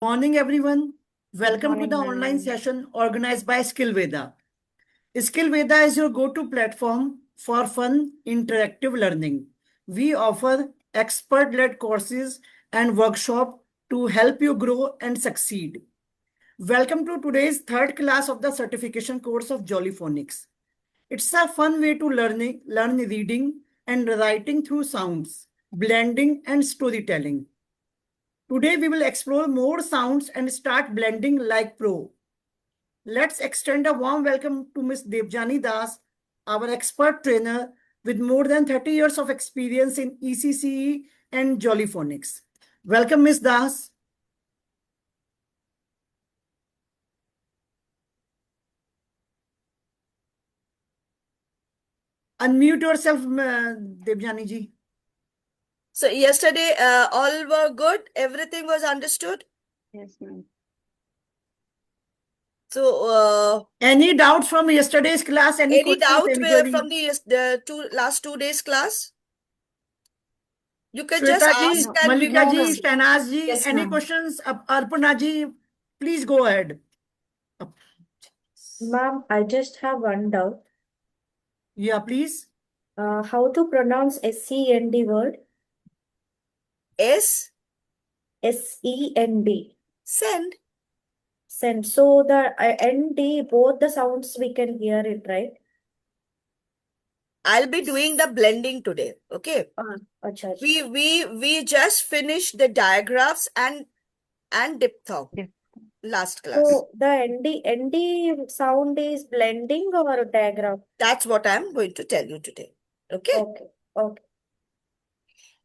Morning, everyone. Good Welcome to morning, the online ma'am. session organized by SkillVeda. SkillVeda is your go-to platform for fun, interactive learning. We offer expert-led courses and workshops to help you grow and succeed. Welcome to today's third class of the certification course of Jollyphonics. It's a fun way to learn reading and writing through sounds, blending and storytelling. Today we will explore more sounds and start blending like pro. Let's extend a warm welcome to Ms. Devjani Das, our expert trainer with more than 30 years of experience in ECCE and Jollyphonics. Welcome, Ms. Das. Unmute yourself, Devjani ji. So yesterday, all were good. Everything was understood. Yes, ma'am. So, Any doubts from yesterday's class? Any any questions? doubt Anybody? from the last 2 days class? You can just Shweta ji, ask and we Malika will ji, proceed. Shahnaz ji, Yes, any ma'am. questions? Arpana ji, please go ahead. Ma'am, I just have one doubt. Yeah, please. How to pronounce S-E-N-D word? S, S-E-N-D. send. Send. So the N-D, both the sounds we can hear it, right? I'll be doing the blending today. Okay. Acha, acha. We just finished the digraphs and diphthong Dip- last class. So the N-D sound is blending or digraph? That's what I'm going to tell you today. Okay. Okay, okay.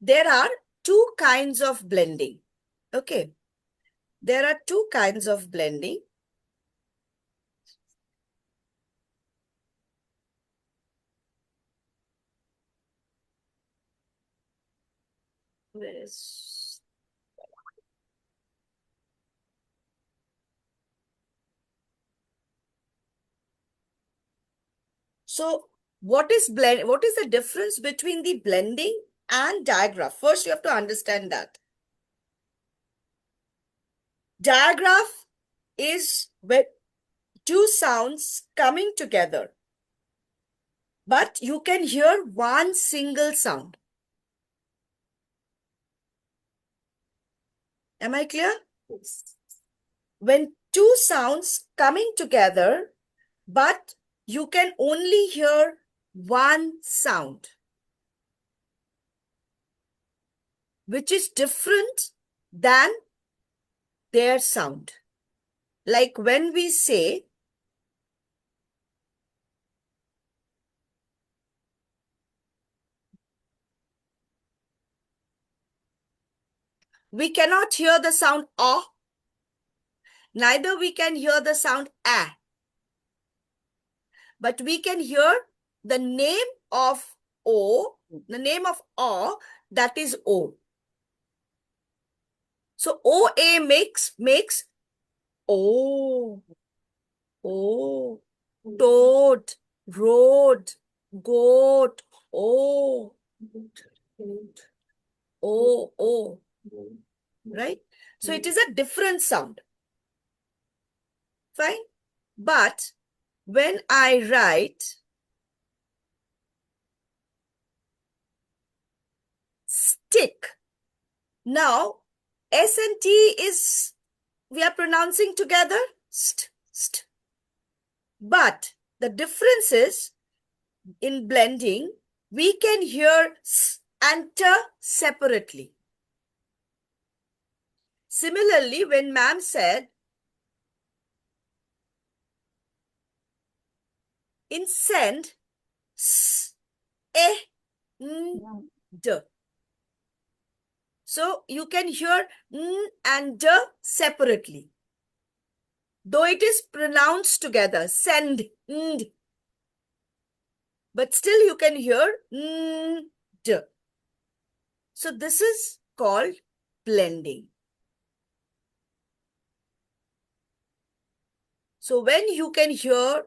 There are two kinds of blending. Okay. There are two kinds of blending. Where is... So what is the difference between the blending and digraph? First, you have to understand that. Digraph is with two sounds coming together, but you can hear one single sound. Am I clear? Yes. When two sounds coming together, but you can only hear one sound, which is different than their sound. Like when we say, we cannot hear the sound ah, neither we can hear the sound ah, but we can hear the name of o, the name of ah, that is o. So OA makes O, O, toad, road, goat, O, O, right? So it is a different sound. Fine. But when I write stick, now S and T is, we are pronouncing together, st, st. But the difference is, in blending, we can hear s and t separately. Similarly, when ma'am said, in send, s, eh, n, d. So you can hear n and d separately. Though it is pronounced together, send, nd. But still you can hear n, d. So this is called blending. So when you can hear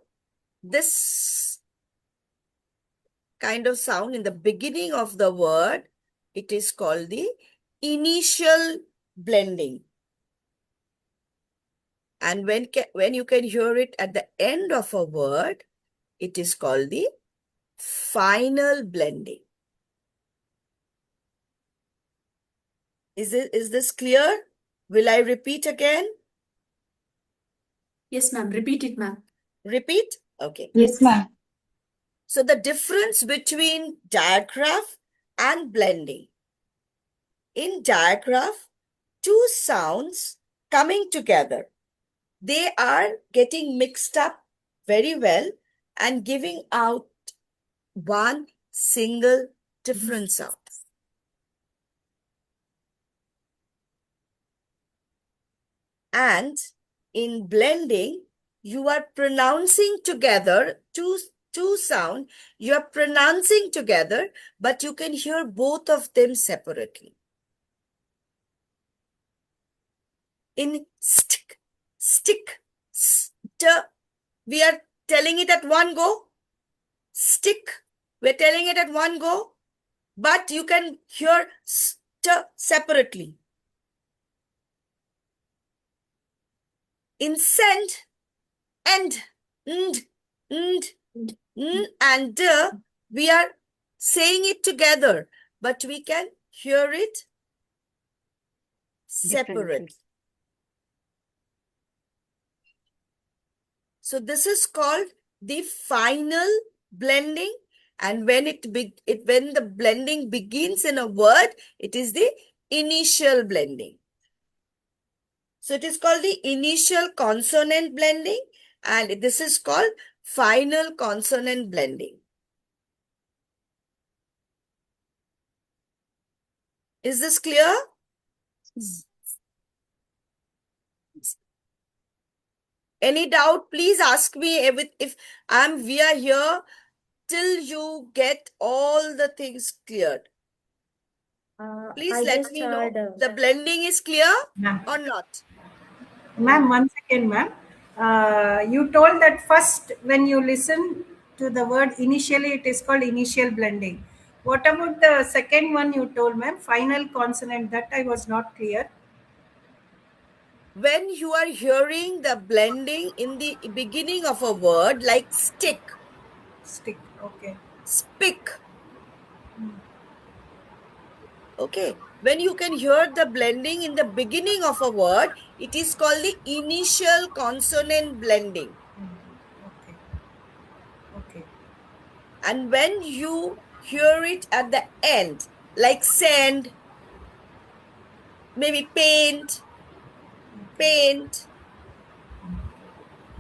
this kind of sound in the beginning of the word, it is called the initial blending. And when you can hear it at the end of a word, it is called the final blending. Is this clear? Will I repeat again? Yes, ma'am. Repeat it, ma'am. Repeat? Okay. Yes, ma'am. So the difference between digraph and blending. In digraph, two sounds coming together. They are getting mixed up very well and giving out one single different sound. And in blending, you are pronouncing together two sound, you are pronouncing together, but you can hear both of them separately. In stick, st, we are telling it at one go. Stick, we're telling it at one go, but you can hear st separately. In send, and and d, we are saying it together, but we can hear it separate. So this is called the final blending, and when when the blending begins in a word, it is the initial blending. So it is called the initial consonant blending, and this is called final consonant blending. Is this clear? Any doubt, please ask me. If we are here till you get all the things cleared. Please I let just me know. heard. The blending is clear Ma'am, or not? ma'am, 1 second, ma'am. You told that first when you listen to the word initially, it is called initial blending. What about the second one you told, ma'am? Final consonant, that I was not clear. When you are hearing the blending in the beginning of a word like stick, Stick, okay. spick, okay. When you can hear the blending in the beginning of a word, it is called the initial consonant blending. Okay. Okay. And when you hear it at the end, like send, maybe paint,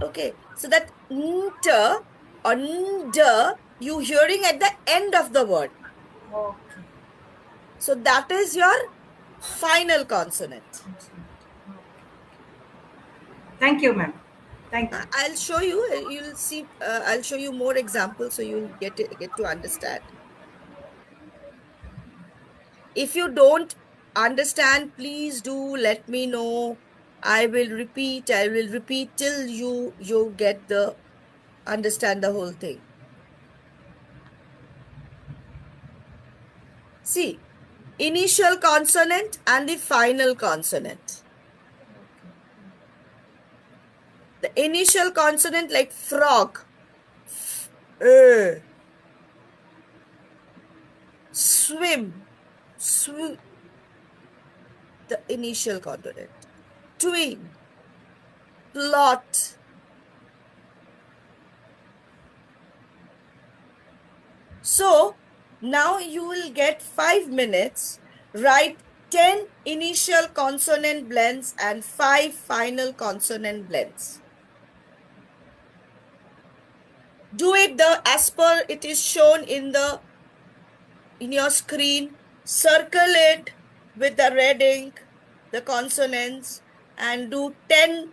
okay. So that nter or nd, you hearing at the end of the word. Okay. So that is your final consonant. Thank you, ma'am. Thank you. I'll show you. You'll see. I'll show you more examples so you'll get to understand. If you don't understand, please do let me know. I will repeat till you get the understand the whole thing. See, initial consonant and the final consonant. The initial consonant like frog, swim, the initial consonant. Twin, plot. So now you will get 5 minutes. Write 10 initial consonant blends and 5 final consonant blends. Do it as per it is shown in your screen. Circle it with the red ink, the consonants, and do 10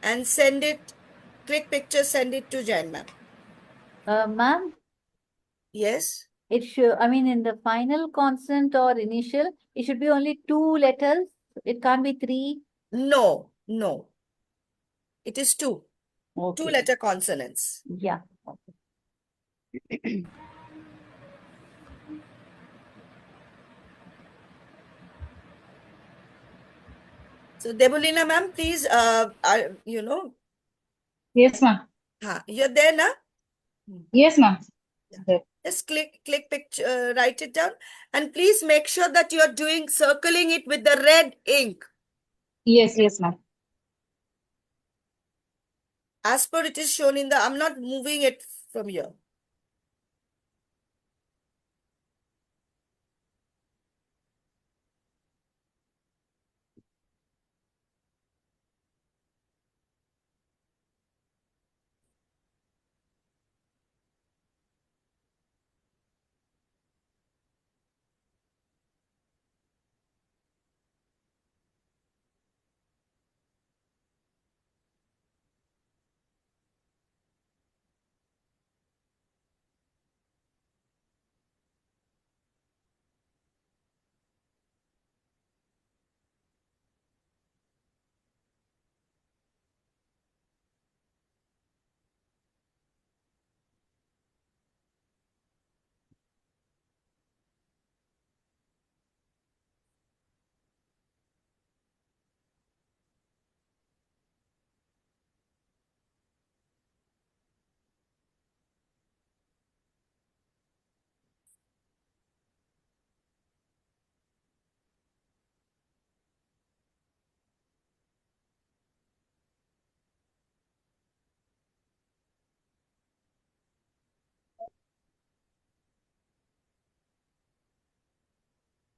and send it. Click picture, send it to Jan ma'am. Ma'am, Yes. it should, I mean, in the final consonant or initial, it should be only 2 letters. It can't be 3. No. It is 2. Okay. 2-letter consonants. Yeah. Okay. So Debulina ma'am, please, Yes, ma'am. you're there, na? Yes, ma'am. There. Just click picture, write it down, and please make sure that you're circling it with the red ink Yes, yes, ma'am. as per it is shown in the. I'm not moving it from here.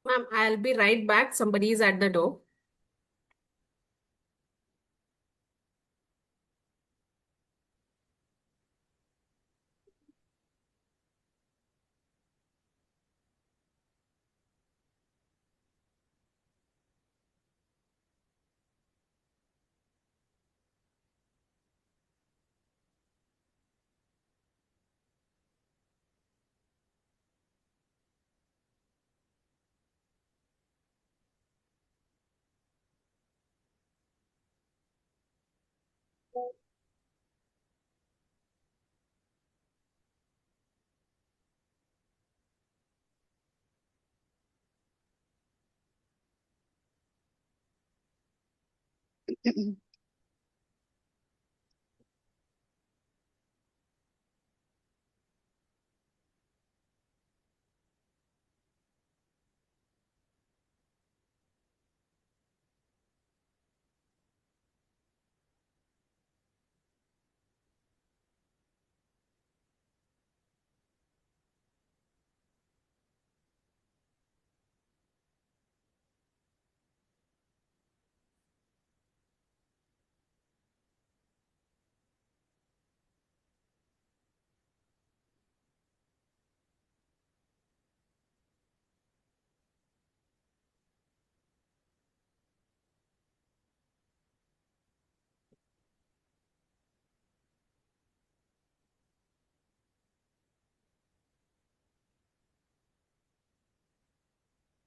Ma'am, I'll be right back. Somebody is at the door.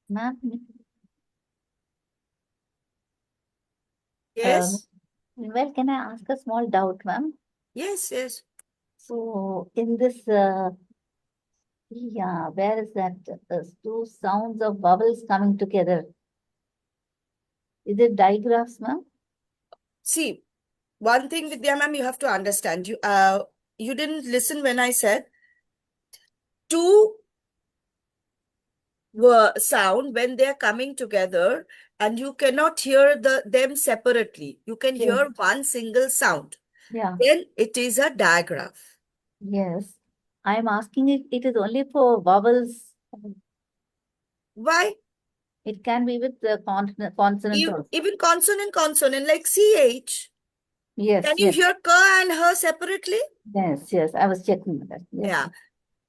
Ma'am, Yes, well, can I ask a small doubt, ma'am? yes. So in this, yeah, where is that? Two sounds of vowels coming together. Is it digraphs, ma'am? See, one thing, Vidya ma'am, you have to understand. You didn't listen when I said two sound when they're coming together, and you cannot hear them separately. You can Yes. hear one single sound. Yeah, Then it is a digraph. yes. I'm asking it is only for vowels. Why? It can be with the consonant also. Even consonant like CH. Yes, Can you yes, hear K and her separately? yes. I was checking that. Yes. Yeah.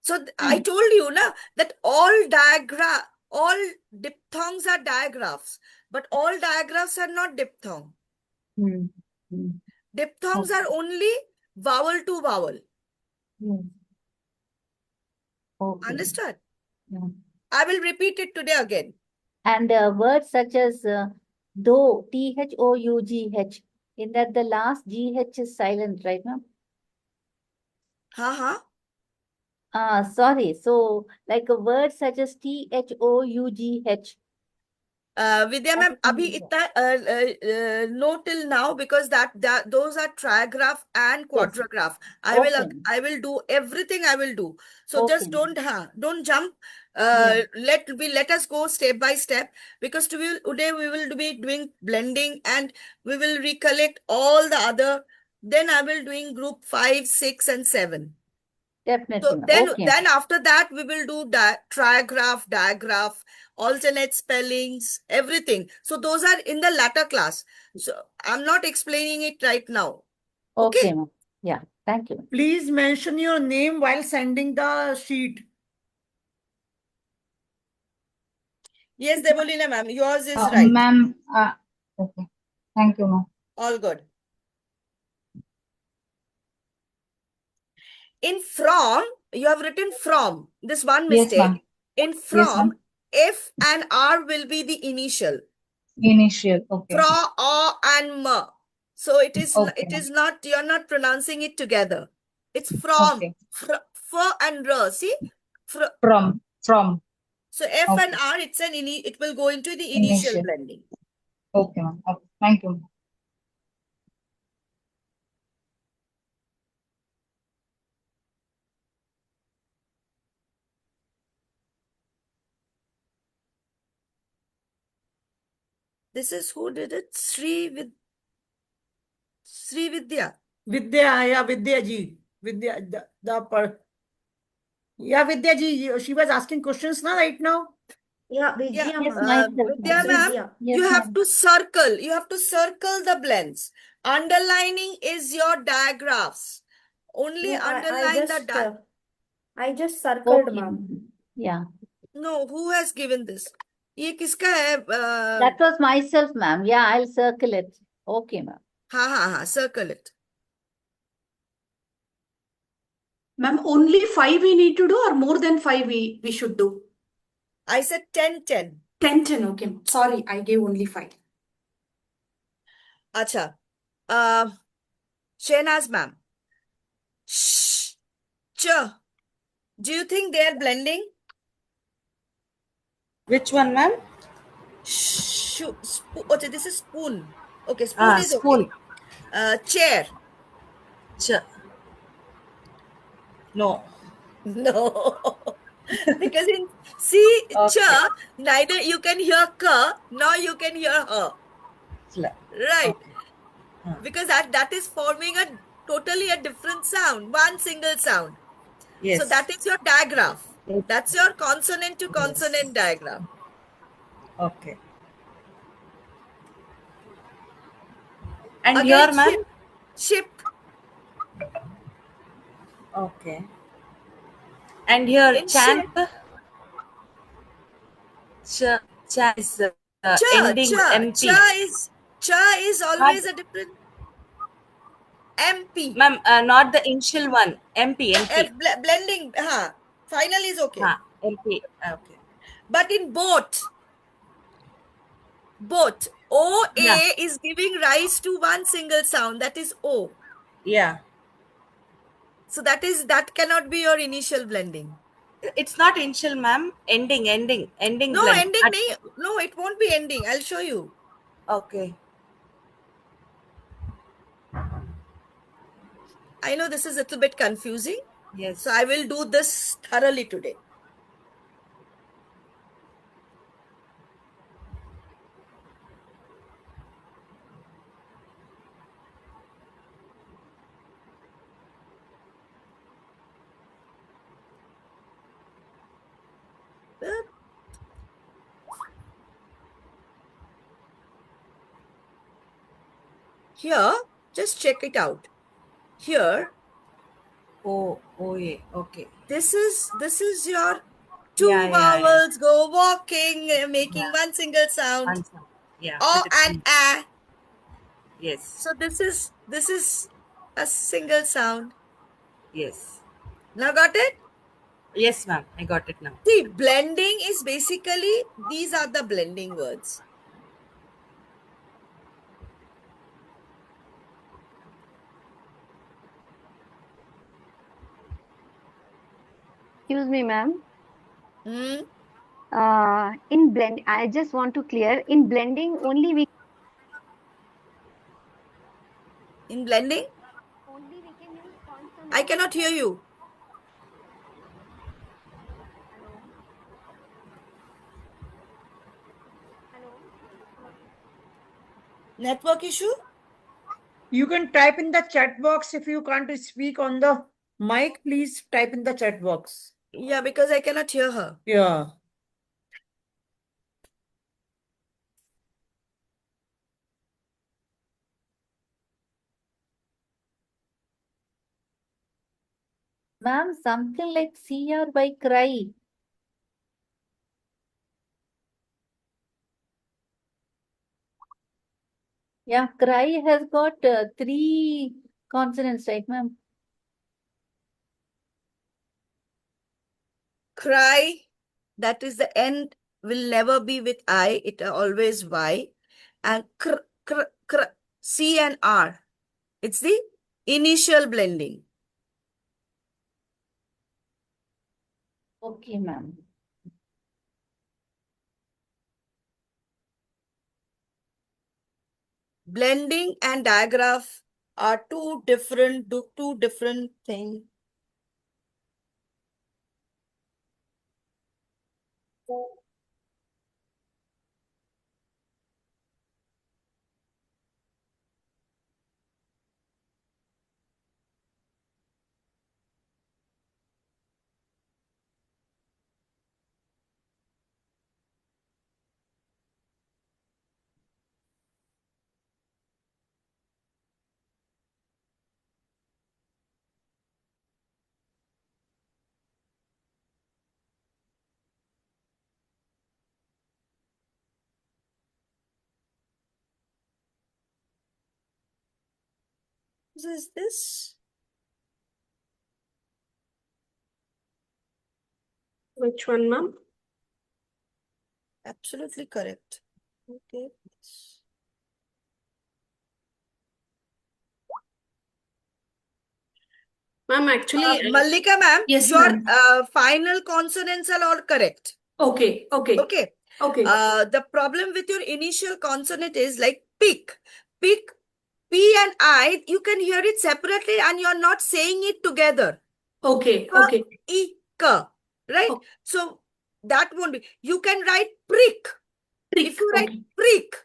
So I told you na that all diphthongs are digraphs, but all digraphs are not diphthong. Hmm. Hmm. Diphthongs are only vowel to vowel. Yes. Okay. Understood? Yeah. I will repeat it today again. And words such as though, THOUGH, in that the last GH is silent, right, ma'am? Sorry. So, like a word such as THOUGH, Vidya ma'am, abhi itna no till now, because that those are trigraph and quadrigraph. Okay. I will do everything. I will do. So Okay. just don't jump. Yeah. Let us go step by step, because today we will be doing blending, and we will recollect all the other. Then I will doing group 5, 6, and 7. Definitely, So ma'am. Okay. then after that we will do trigraph, digraph, alternate spellings, everything. So those are in the latter class. So I'm not explaining it right now. Okay, Okay. ma'am. Yeah. Thank you. Please mention your name while sending the sheet. Yes, Debolina ma'am, yours is right. Ma'am, okay. Thank you, ma'am. All good. In from, you have written from. This one Yes, mistake. ma'am. In Yes, from, ma'am. F and R will be the initial. Initial. Okay. Fra, and ma. So it Okay, is not, you're not pronouncing it together. It's from, okay. f and r. See? From. So F and Okay. R, it will go into the initial Initial. blending. Okay, ma'am. Okay. Thank you, ma'am. This is who did it? Sri Vidya. Vidya, yeah, Vidya ji. Vidya, yeah, Vidya ji, she was asking questions now, right now. Yeah, Yeah, Vijaya Yes, ma'am. myself, Vidya ma'am. ma'am, Vidya. Yes, you have ma'am. to circle. You have to circle the blends. Underlining is your digraphs. Only No, underline the I just circled, Okay, ma'am. ma'am. Yeah. No, who has given this? ये किसका है? That was myself, ma'am. Yeah, I'll circle it. Okay, ma'am. हाँ, circle it. Ma'am, only 5 we need to do or more than 5 we should do? I said 10, 10. 10, 10. Okay. Sorry, I gave only 5. अच्छा, Shehnaz ma'am. Sh, ch. Do you think they are blending? Which one, ma'am? Okay, this is spoon. Okay, spoon is Spoon. okay. Chair. Ch. No. No. Because in ch, neither you can hear ka, nor you can hear her. Right. Okay. Because that is forming a totally a different sound, one single sound. Yes. So that is your digraph. That's your consonant to consonant diagram. Okay. And Again, here, ma'am? ship. Okay. And here, In champ. Cha is ending empty. Cha is always a different MP. Ma'am, not the initial one. MP. Blending. Final is okay. MP. Okay. But in both, OA Yeah. is giving rise to one single sound, that is O. Yeah. So that cannot be your initial blending. It's not initial, ma'am. Ending No, blend. ending. No, it won't be ending. I'll show you. Okay. I know this is a little bit confusing. Yes. So I will do this thoroughly today. Here, just check it out. Here, OA. Okay. this is your two vowels go walking, making one single sound. One sound. Yeah. O with the and P. A. Yes. So this is a single sound. Yes. Now got it? Yes, ma'am. I got it now. See, blending is basically, these are the blending words. Excuse me, ma'am. In blend, I just want to clear, in blending only we In blending, can use consonant. I cannot hear you. Hello. Hello. Network issue? You can type in the chat box if you can't speak on the mic. Please type in the chat box. Yeah, because I cannot hear her. Yeah. Ma'am, something like CR by cry. Yeah, cry has got 3 consonants, right, ma'am? Cry, that is the end, will never be with I, it always Y. And C and R. It's the initial blending. Okay, ma'am. Blending and digraph are two different things. Is this? Which one, ma'am? Absolutely correct. Okay. Ma'am, actually, Mallika ma'am, Yes, your ma'am. final consonants are all correct. Okay, okay, Okay. okay, The problem with your initial consonant is like pick. Pick, P and I, you can hear it separately and you're not saying it together. okay, okay. Ka, right? Oh. So that won't be. You can write prick. Prick, If you write okay. prick,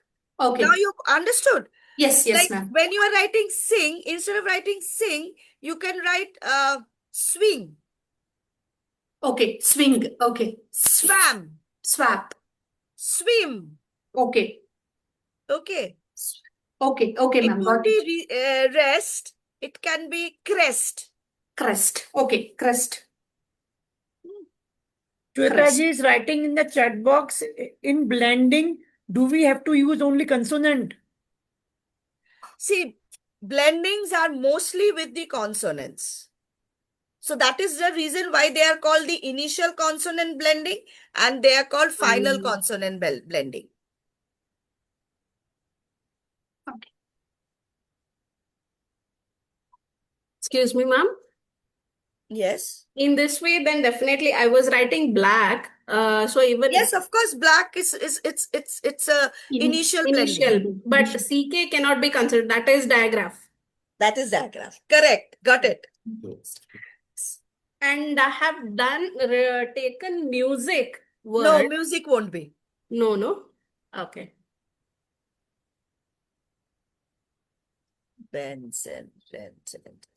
Okay. now you understood. Yes, yes, Like ma'am. when you are writing sing, instead of writing sing, you can write swing. Okay, swing, okay. Swam. Swap. Swim. Okay. Okay. Okay, okay, It ma'am. won't Got it. be rest. It can be crest. Crest. Okay, crest. Shweta ji is writing in the chat box. In blending, do we have to use only consonant? See, blendings are mostly with the consonants. So that is the reason why they are called the initial consonant blending and they are called final consonant blending. Okay. excuse me, ma'am. Yes. In this way, then definitely I was writing black. So even Yes, of course, black is it's a initial blending. initial, but CK cannot be considered. That is digraph. That is digraph. Correct. Got it. And I have done taken music No, word. music won't be. No. Okay. Benson,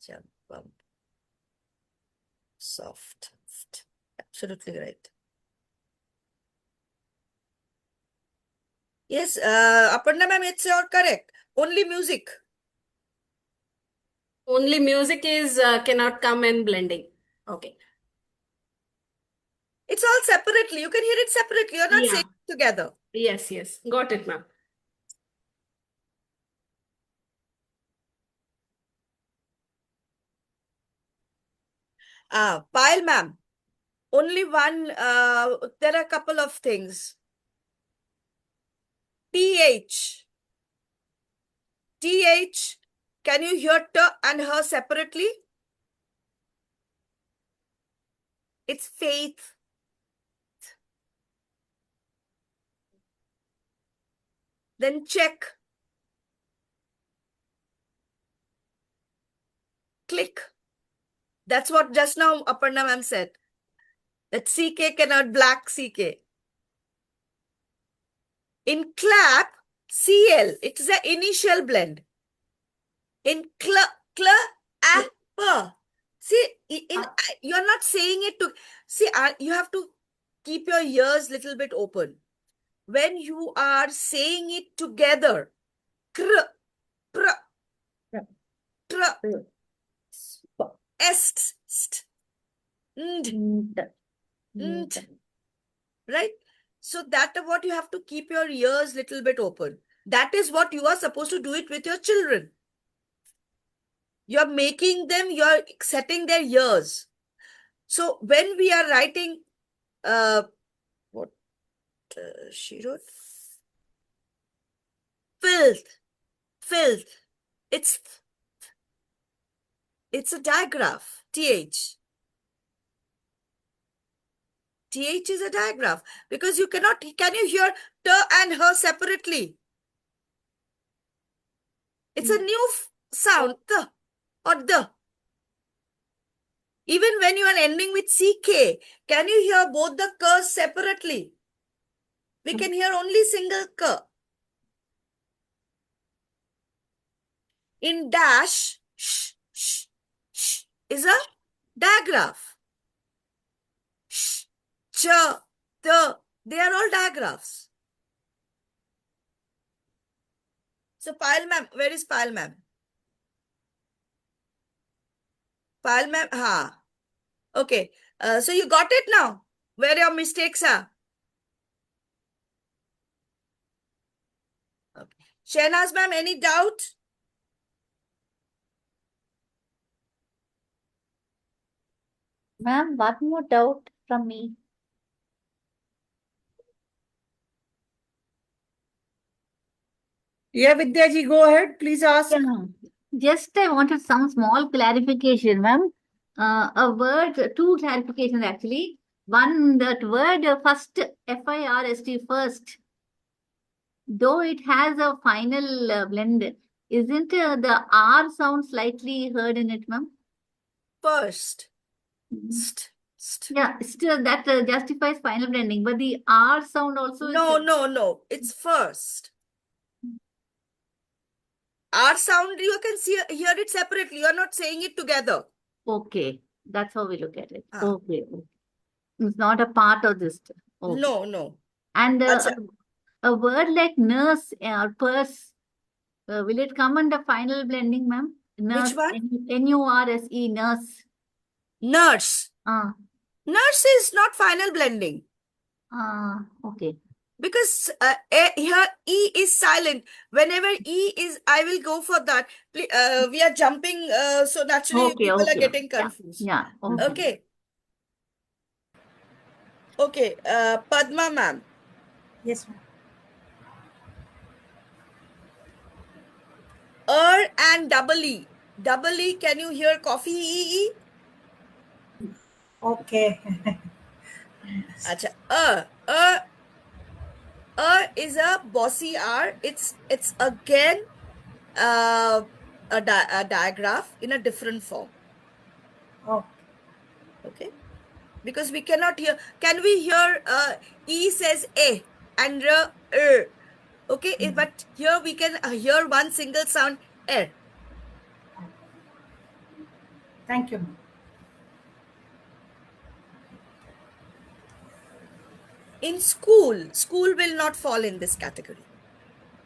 jump, bump. Soft. Absolutely right. Yes, Aparna ma'am, it's your correct. Only music. Only music is cannot come in blending. Okay. It's all separately. You can hear it separately. You're not Yeah. saying it together. Yes. Got it, ma'am. Pile ma'am. Only one, there are a couple of things. TH. Can you hear T and her separately? It's faith. Then check. Click. That's what just now Aparna ma'am said. That CK cannot black CK. In clap, CL, it is an initial blend. In see, you're not saying it to, see, you have to keep your ears little bit open. When you are saying it together, kr, pr, tr, est, st, nd, right? So that what you have to keep your ears little bit open. That is what you are supposed to do it with your children. You're making them, you're setting their ears. So when we are writing, what she wrote? Filth. It's a digraph, TH. TH is a digraph because you cannot, can you hear t and her separately? It's a new sound, the or the. Even when you are ending with CK, can you hear both the k's separately? We can hear only single k. In dash, sh is a digraph. Sh, ch, the, they are all digraphs. So Payal ma'am, where is Payal ma'am? Payal ma'am, ha. Okay, so you got it now, where your mistakes are. Okay. Shehnaz ma'am, any doubt? Ma'am, one more doubt from me. Yeah, Vidya ji, go ahead. Please ask. Just I wanted some small clarification, ma'am. A word, two clarifications actually. One, that word first, F-I-R-S-T, first, though it has a final blend, isn't the R sound slightly heard in it, ma'am? First. Yeah, still that justifies final blending, but the R sound also No, it's first. R sound, you can hear it separately. You are not saying it together. Okay, that's how we look at it. Ah. Okay. It's not a part of this. Okay. No. And Acha. a word like nurse or purse, will it come under final blending, ma'am? Nurse, Which one? N-U-R-S-E, nurse. Nurse. Nurse is not final blending. Okay. Because here E is silent. Whenever E is, I will go for that. We are jumping, so naturally people are getting confused. Yeah. Okay. Okay, Padma ma'am. Yes, ma'am. And double E. Double E, can you hear coffee E? Okay. Acha, is a bossy R. It's again a digraph in a different form. Oh. Okay. Because we cannot hear. Can we hear E says A and R? Okay, but here we can hear one single sound R. Thank you, ma'am. In school will not fall in this category.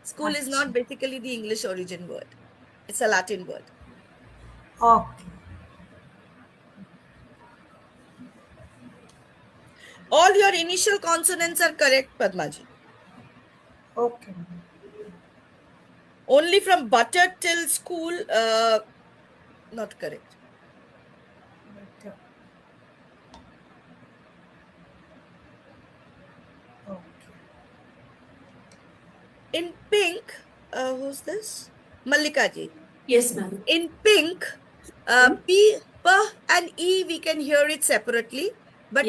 School is not basically the English origin word. It's a Latin word. Okay. All your initial consonants are correct, Padmaji. Okay. Only from butter till school, not correct. In pink, who's this? Mallika ji. Yes, ma'am. In pink, P, P and E, we can hear it separately, but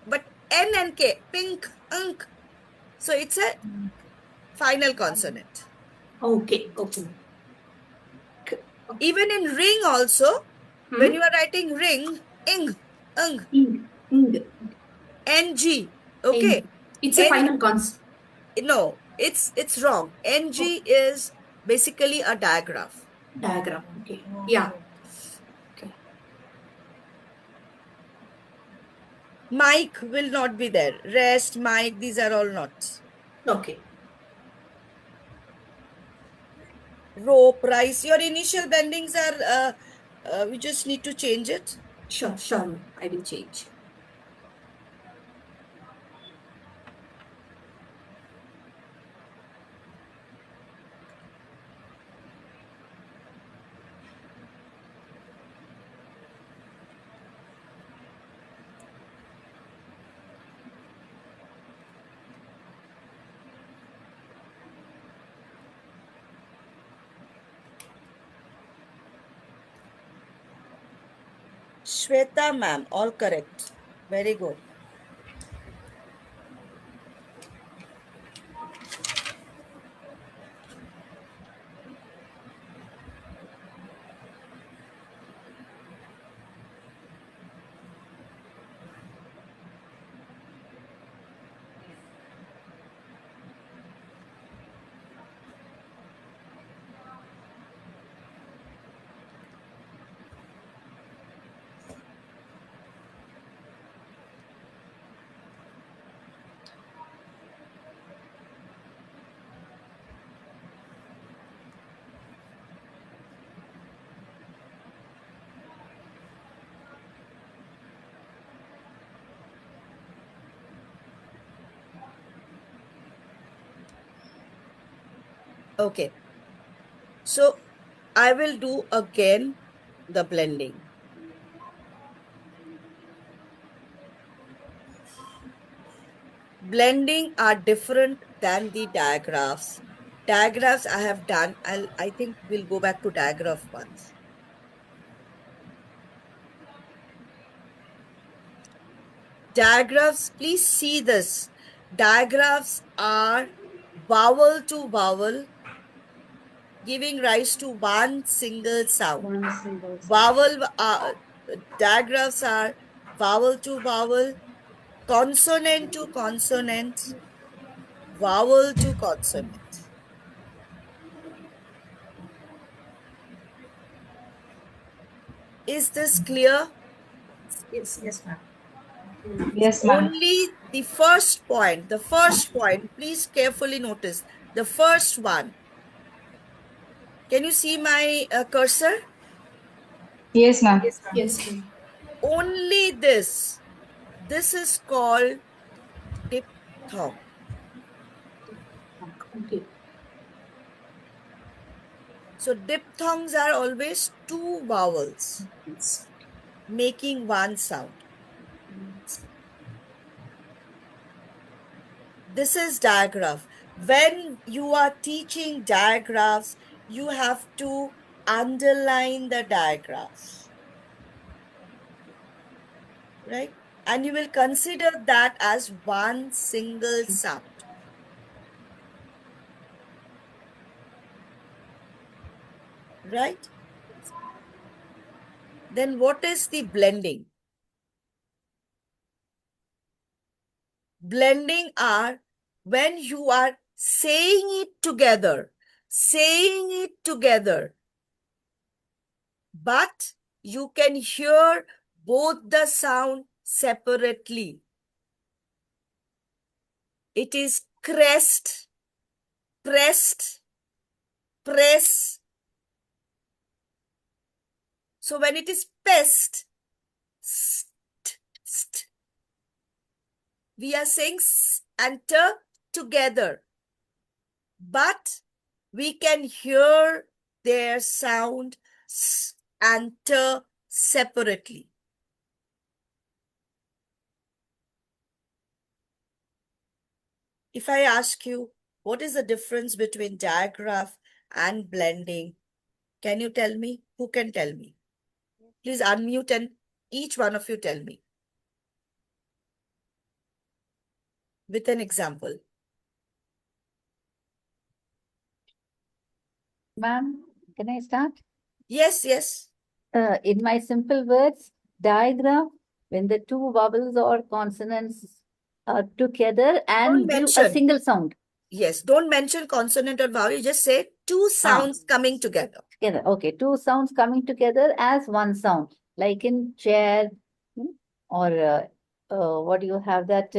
but N and K, pink, unk. So it's a Final consonant. Okay. Okay. Even in ring also, when Hmm? you are writing ring, ing, Ing. Ing. ng, okay? Ing. It's a N, final cons. no, it's wrong. Ng is basically a digraph. Diagram. Okay. Yeah. Okay. Mic will not be there. Rest, mic, these are all not. Okay. Rope, rice. Your initial bendings are, we just need to change it. Sure. Sure. Ma'am. I will change. Shweta ma'am, all correct. Very good. Okay. So I will do again the blending. Blending are different than the diagraphs. Diagraphs I have done. I think we'll go back to diagraph once. Diagraphs, please see this. Diagraphs are vowel to vowel, giving rise to one single sound. One single. Vowel diagraphs are vowel to vowel, consonant to consonant, vowel to consonant. Is this clear? Yes, yes, ma'am. Yes, ma'am. Only the first point, please carefully notice the first one. Can you see my cursor? Yes, ma'am. Yes. Ma'am. Only this. This is called diphthong. Okay. So diphthongs are always two vowels making one sound. This is digraph. When you are teaching digraphs, you have to underline the digraphs, right? And you will consider that as one single sound. Right? Then what is the blending? Blending are when you are saying it together, but you can hear both the sound separately. It is crest, pressed, press. So when it is pest, st, st, we are saying s and t together, but we can hear their sound s and t separately. If I ask you, what is the difference between digraph and blending? Can you tell me? Who can tell me? Please unmute and each one of you tell me. With an example. Ma'am, can I start? Yes, yes. In my simple words, digraph, when the two vowels or consonants are together and give a mention. single sound. Yes, don't mention consonant or vowel. You just say two sounds coming together. Together. Okay, two sounds coming together as one sound, like in chair, or what do you have that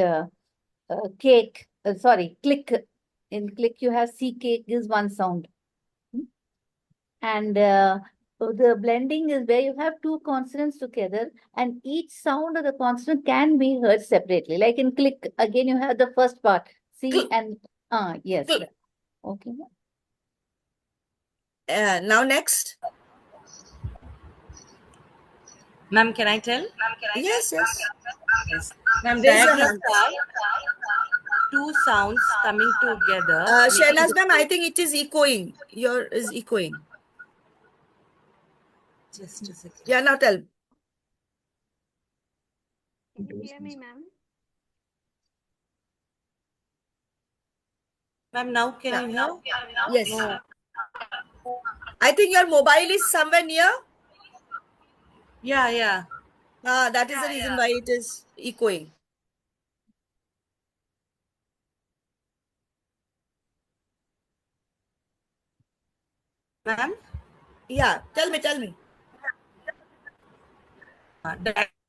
cake? Sorry, click. In click, you have C cake is one sound. And the blending is where you have two consonants together, and each sound of the consonant can be heard separately. Like in click, again, you have the first part, C Click. and yes. Click. Okay. Now next. Ma'am, can I tell? Yes, yes. Yes. Ma'am, Raise your diagrams hand. are two sounds coming together. Shahnaz ma'am, I think it is echoing. Your is echoing. Just a second. Yeah, now tell. Can you hear me, ma'am? Ma'am, now can you hear? Yes. No. I think your mobile is somewhere near. Yeah. That is the reason why it is echoing. Ma'am? Yeah, tell me.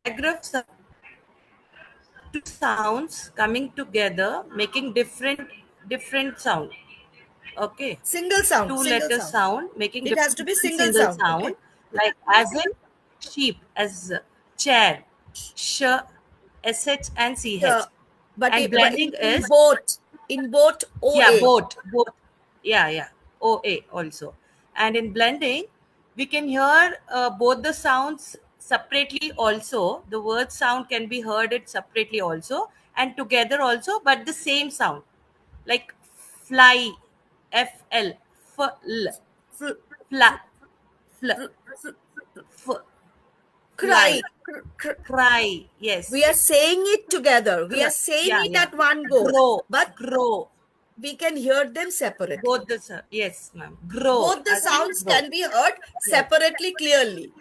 Digraphs are two sounds coming together, making different sound. Okay. Single sound. Two Single letter sound. sound making It has to be different single single sound. sound, Okay. like as in sheep, as chair, sh, sh and ch. But And blending in is both OA. both. Yeah, OA also. And in blending, we can hear both the sounds separately also. The word sound can be heard it separately also and together also, but the same sound. Like fly, FL, fl, Fl- fla, fl, f, Cry. fly, cry. Yes. We are saying it together. We are saying Yeah, it yeah. at one go. Grow, But grow. we can hear them separately. Both the yes, ma'am. Grow. Both the as in sounds grow. can be heard separately, clearly.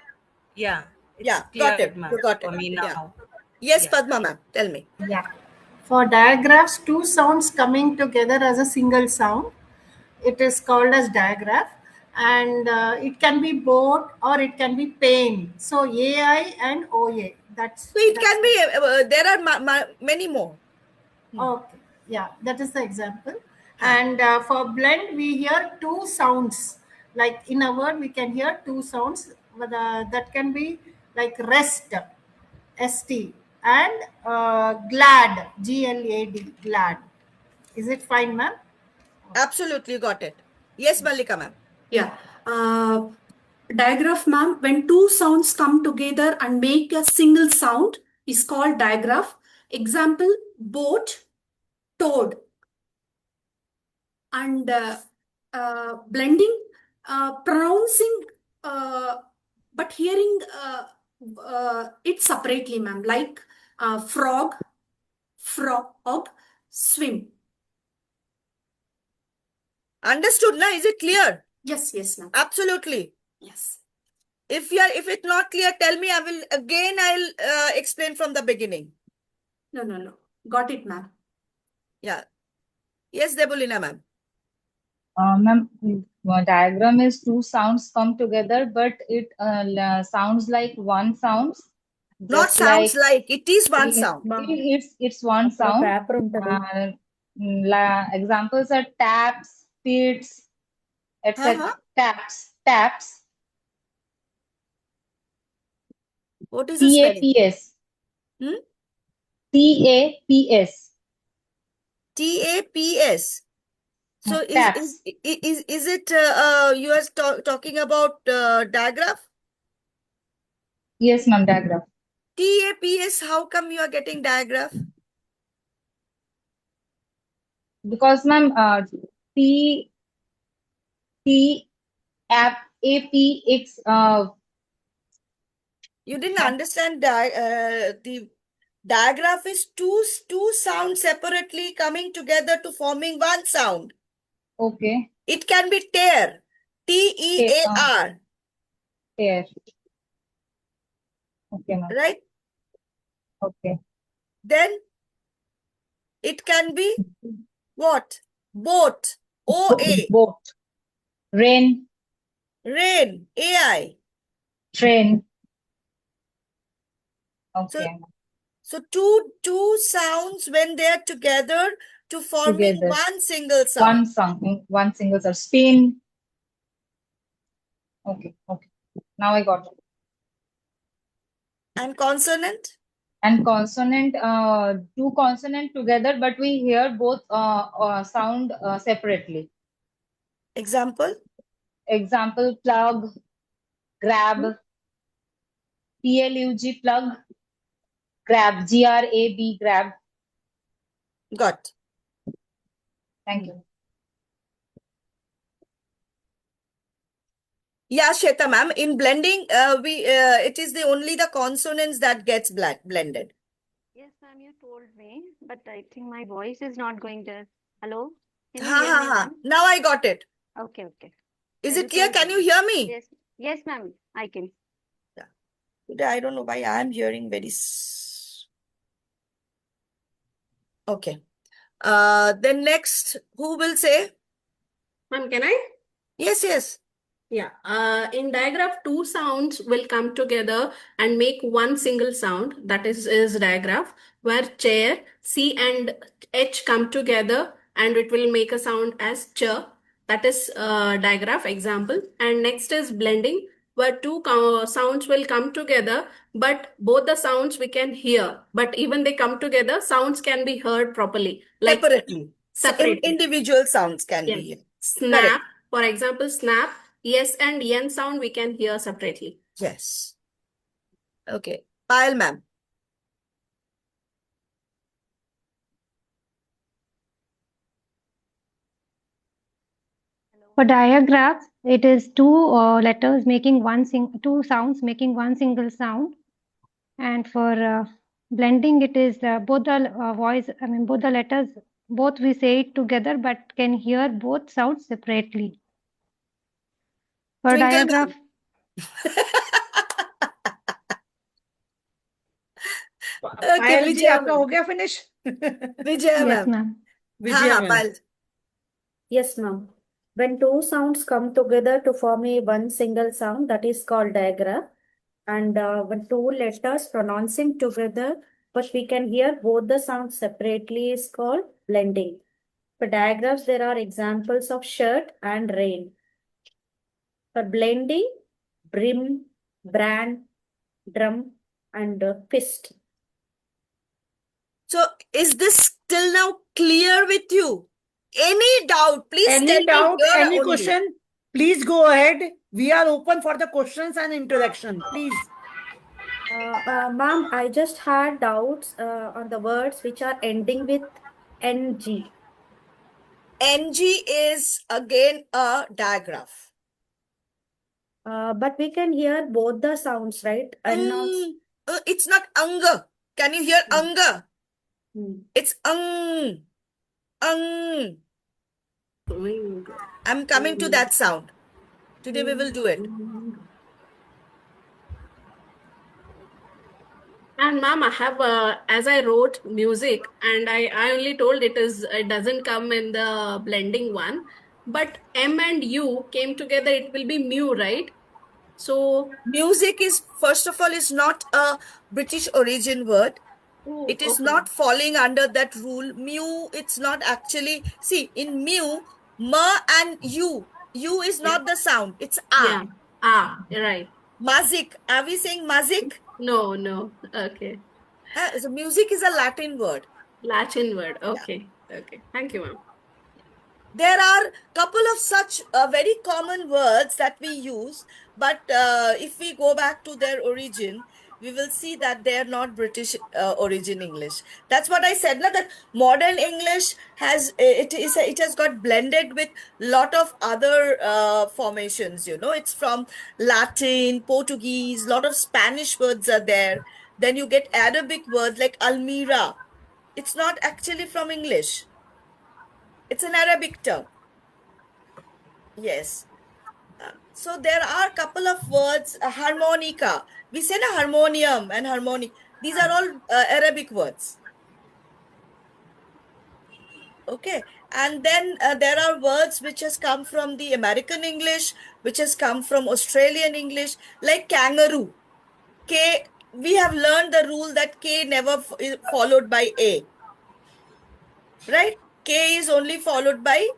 Yeah. It's Yeah, clear, got it. ma'am, Got for it. me Yeah. now. Yes, Yeah. Padma ma'am, tell me. Yeah. For digraphs, two sounds coming together as a single sound, it is called as digraph, and it can be boat or it can be pain. So AI and OA. So it can be, there are many more. Okay. Yeah, that is the example. And for blend, we hear two sounds. Like in a word, we can hear two sounds. But, that can be like rest, ST, and glad, GLAD, glad. Is it fine, ma'am? Absolutely got it. Yes, Mallika ma'am. Yeah. Digraph, ma'am, when two sounds come together and make a single sound is called digraph. Example, boat, toad. And blending, pronouncing, but hearing it separately, ma'am, like frog, swim. Understood, na? Is it clear? Yes, ma'am. Absolutely. Yes. If it's not clear, tell me. I'll explain from the beginning. No. Got it, ma'am. Yeah. Yes, Debulina ma'am. Ma'am, diagram is two sounds come together, but it sounds like one sound. Not Just sounds like, it is one it- sound. it's one sound. Examples are taps, pits, etc. Taps. What is the spelling? TAPS. TAPS. TAPS. So Taps. is it you are talking about digraph? Yes, ma'am, diagram. TAPS, how come you are getting digraph? Because ma'am, APX. You didn't understand the digraph is two sounds separately coming together to forming one sound. Okay. It can be tear. T-E-A-R, Air. Okay, ma'am. right? Okay. Then it can be what? Boat, O-A, Boat. Rain. rain, A-I. Train. So, Okay. so two sounds when they are together to forming Together. one single sound. One sound. One single sound. Spin. Okay. Okay. Now I got it. And consonant? And consonant, two consonant together, but we hear both sound separately. Example? Example, plug, grab, plug, plug, grab, grab, grab. Got. Thank you. Yeah, Shweta ma'am. In blending, it is the only the consonants that gets blended. Yes, ma'am, you told me, but I think my voice is not going to. Hello? Can you Ha hear ha me, ha. ma'am? Now I got it. Okay, okay. Is Yeah, it clear? told Can me. you hear me? Yes, yes, ma'am, I can. Today I don't know why I'm hearing very. Okay. Then next, who will say? Ma'am, can I? Yes, yes. Yeah. In digraph, two sounds will come together and make one single sound. That is digraph, where chair, C and H come together and it will make a sound as ch. That is digraph example. And next is blending, where two sounds will come together, but both the sounds we can hear. But even they come together, sounds can be heard properly, like Separately. separately. Individual sounds can Yes. be here. Snap, Correct. for example, snap, yes and yen sound we can hear separately. Yes. Okay. Payal ma'am. For diagraph, it is two letters making two sounds making one single sound. And for blending, it is both the both the letters, both we say it together, but can hear both sounds separately. For Twinkle diagraph, Okay, Payal ji Vijaya आपका ma'am. हो गया finish Vijaya yes, ma'am. ma'am. Ha Vijaya ha, ma'am Payal. Yes, ma'am. When two sounds come together to form a one single sound, that is called digraph. And when two letters pronouncing together, but we can hear both the sounds separately, is called blending. For diagraphs, there are examples of shirt and rain. For blending, brim, brand, drum, and fist. So is this till now clear with you? Any doubt? Please tell any me doubt here any only. question please go ahead we are open for the questions and interaction please Ma'am, I just had doubts on the words which are ending with ng. NG is again a digraph. But we can hear both the sounds, right? N also. It's not anga. Can you hear anga? Hmm. It's I'm coming to that sound. Today we will do it. And ma'am, I have as I wrote music, and I only told it doesn't come in the blending one. But M and U came together, it will be mu, right? So Music is, first of all, is not a British origin word. It is okay. not falling under that rule. Mu, it's not actually, see, in mu, ma and u. U is not the sound, it's Yeah. a. You're right. Mazik, are we saying mazik? No, no. Okay. So music is a Latin word. Latin word. Okay. Okay. Thank you, ma'am. There are couple of such very common words that we use, but if we go back to their origin, we will see that they are not British origin English. That's what I said. Na, that modern English it has got blended with lot of other formations. You know, it's from Latin, Portuguese, lot of Spanish words are there. Then you get Arabic words like Almira. It's not actually from English. It's an Arabic term. Yes. So there are a couple of words, harmonica. We say a harmonium and harmonic. These are all Arabic words. Okay. And then there are words which has come from the American English, which has come from Australian English, like kangaroo. K, we have learned the rule that K never is followed by A, right? K is only followed by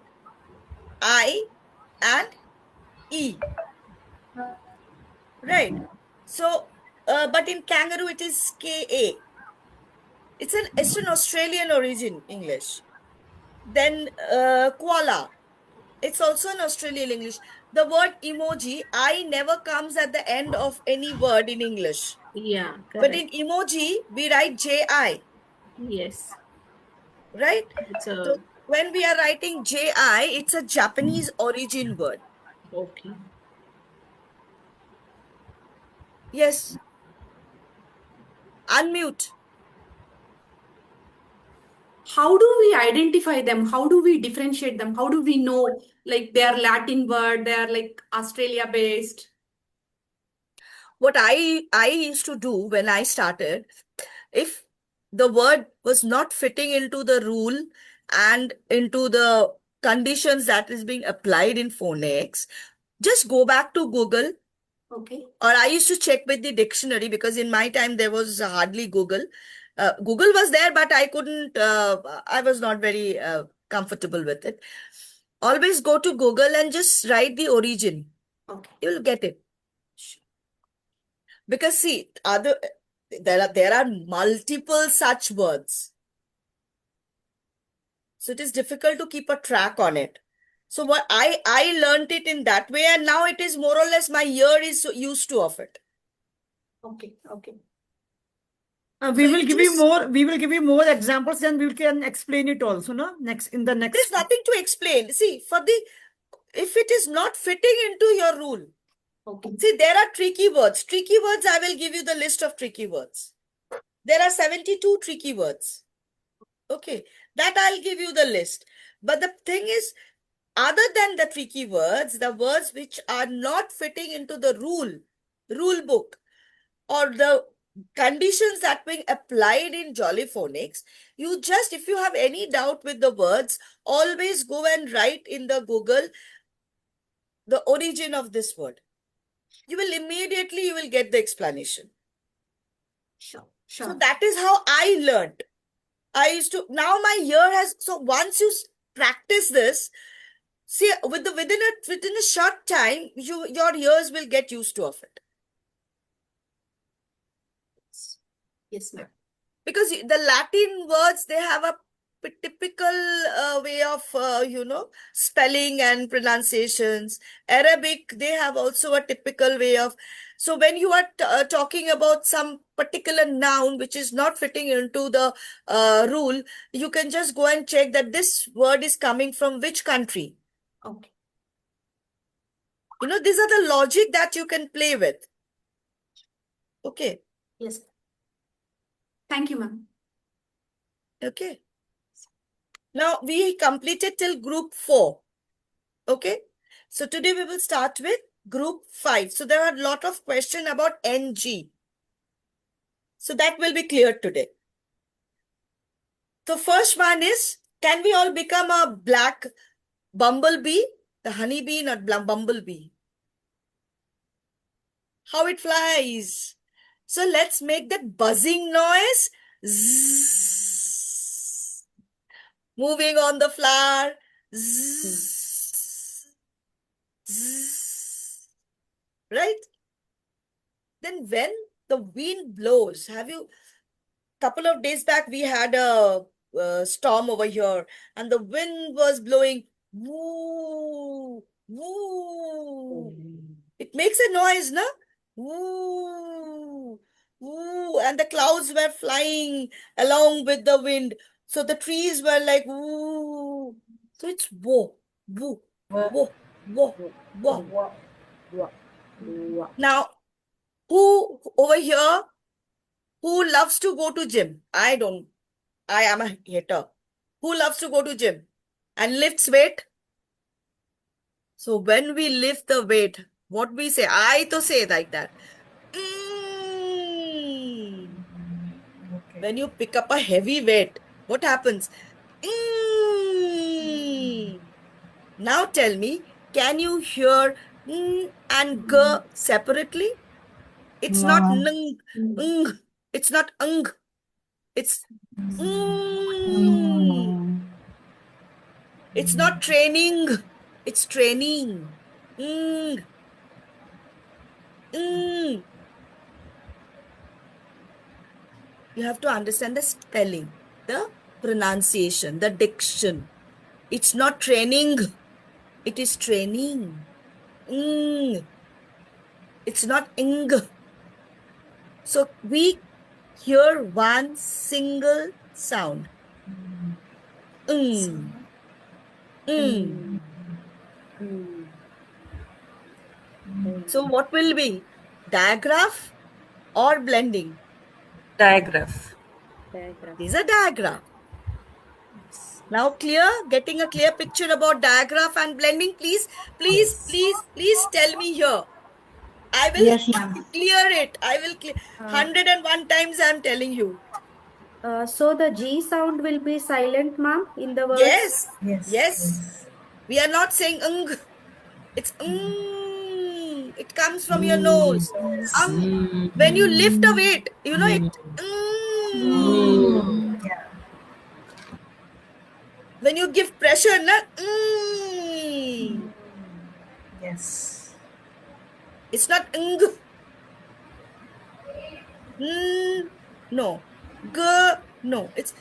I and E, right? So, but in kangaroo it is KA. It's an Australian origin English. Then koala, it's also an Australian English. The word emoji, I never comes at the end of any word in English. Yeah, But in correct. emoji, we write JI, Yes. right? It's So a when we are writing JI, it's a Japanese origin word. okay. Yes. Unmute. How do we identify them? How do we differentiate them? How do we know like they are Latin word, they are like Australia based? What I used to do when I started, if the word was not fitting into the rule and into the conditions that is being applied in phonics, just go back to Google, Okay. or I used to check with the dictionary, because in my time there was hardly Google. Google was there, but I couldn't, I was not very comfortable with it. Always go to Google and just write the origin. Okay. You'll get it. Because see, there are multiple such words. So it is difficult to keep a track on it. So what I learned it in that way, and now it is more or less my ear is so used to of it. Okay. Okay. We So will you give you just, more. We will give you more examples, and we can explain it also. No, next in the there's next. nothing to explain. See, if it is not fitting into your rule, Okay. see, there are tricky words. Tricky words, I will give you the list of tricky words. There are 72 tricky words. Okay, that I'll give you the list. But the thing is, other than the tricky words, the words which are not fitting into the rule book, or the conditions that being applied in Jolly Phonics, you just, if you have any doubt with the words, always go and write in the Google the origin of this word. You will get the explanation. Sure. So Sure. that is how I learned. I used to, now my ear has, so once you practice this, see, within a short time, your ears will get used to of it. Yes, ma'am. Because the Latin words, they have a typical way of, spelling and pronunciations. Arabic, they have also a typical way of. So when you are talking about some particular noun which is not fitting into the rule, you can just go and check that this word is coming from which country. Okay. These are the logic that you can play with. Okay. Yes. Thank you, ma'am. Okay. Now we completed till group 4. Okay. So today we will start with group 5. So there are a lot of questions about NG. So that will be cleared today. So first one is, can we all become a black bumblebee? The honeybee, not bumblebee. How it flies. So let's make that buzzing noise. Zzz. Moving on the flower. Zzz. Zzz. Right? Then when the wind blows, couple of days back, we had a storm over here, and the wind was blowing. Woo, woo. It makes a noise, no? Woo, woo. And the clouds were flying along with the wind. So the trees were like, woo. So it's whoa, woo, whoa, whoa, whoa. Now, who over here, who loves to go to gym? I am a hater. Who loves to go to gym and lifts weight? So when we lift the weight, What we say? I to say like that. Okay. When you pick up a heavy weight, what happens? Now tell me, can you hear and g separately? It's not nung, it's not it's it's not training, it's training. You have to understand the spelling, the pronunciation, the diction. It's not training, it is training. It's not ing. So we hear one single sound. So what will be? Digraph or blending? Digraph. These are digraph. Now clear? Getting a clear picture about digraph and blending? Please tell me here. I will Yes, ma'am. clear it. I will clear. 101 times I am telling you. So the G sound will be silent, ma'am, in the words? Yes. Yes. Yes. We are not saying It's It comes from your nose. When you lift a weight, you know it. Yeah. When you give pressure, Yes. it's not no. No. It's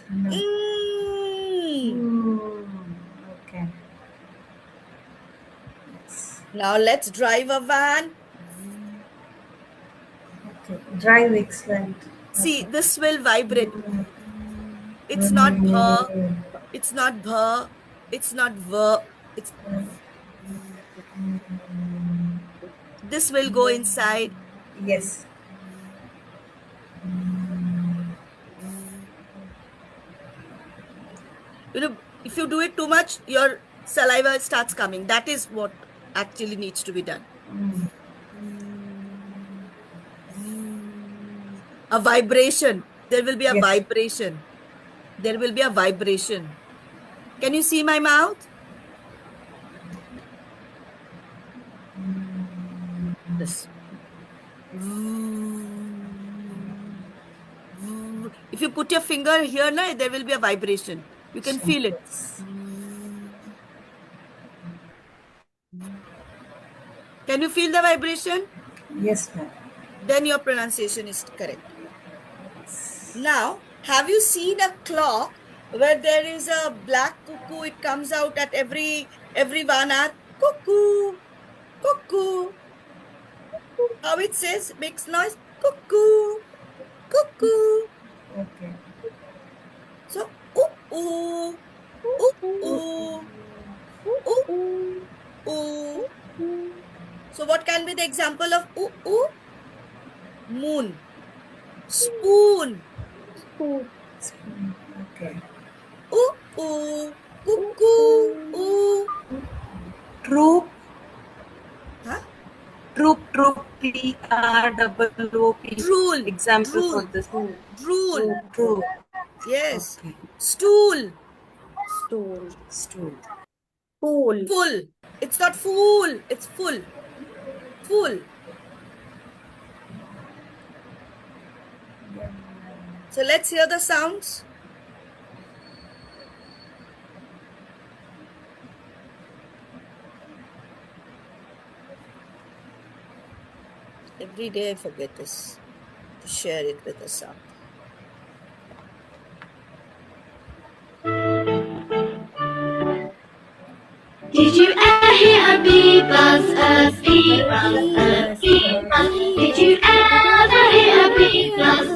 Okay. Yes. Now let's drive a van. Okay. Drive excellent. See, this will vibrate. It's not bha. It's not bha. It's not va. It's this will go inside. Yes. You know, if you do it too much, your saliva starts coming. That is what actually needs to be done. A vibration. There will be a Yes. vibration. There will be a vibration. Can you see my mouth? This. If you put your finger here, there will be a vibration. You can feel it. Can you feel the vibration? Yes, ma'am. Then your pronunciation is correct. Now, have you seen a clock where there is a black cuckoo? It comes out at every 1 hour. Cuckoo, cuckoo. How it says, makes noise. Cuckoo, cuckoo. Okay. So, ooh, ooh, ooh, ooh, ooh, ooh. So, what can be the example of ooh, ooh? Moon. Spoon. Okay. Ooh, ooh, cuckoo, ooh. Troop. Huh? Troop. T-R-O-O-P. Drool. Example Drool. for this. Drool. Troop. Yes. Okay. Stool. Stool. Pool. Full. It's not fool. It's full. Full. So let's hear the sounds. Every day I forget this, to share it with the sound. Did you ever hear a bee buzz, a bee buzz, a bee buzz? Did you ever hear a bee buzz?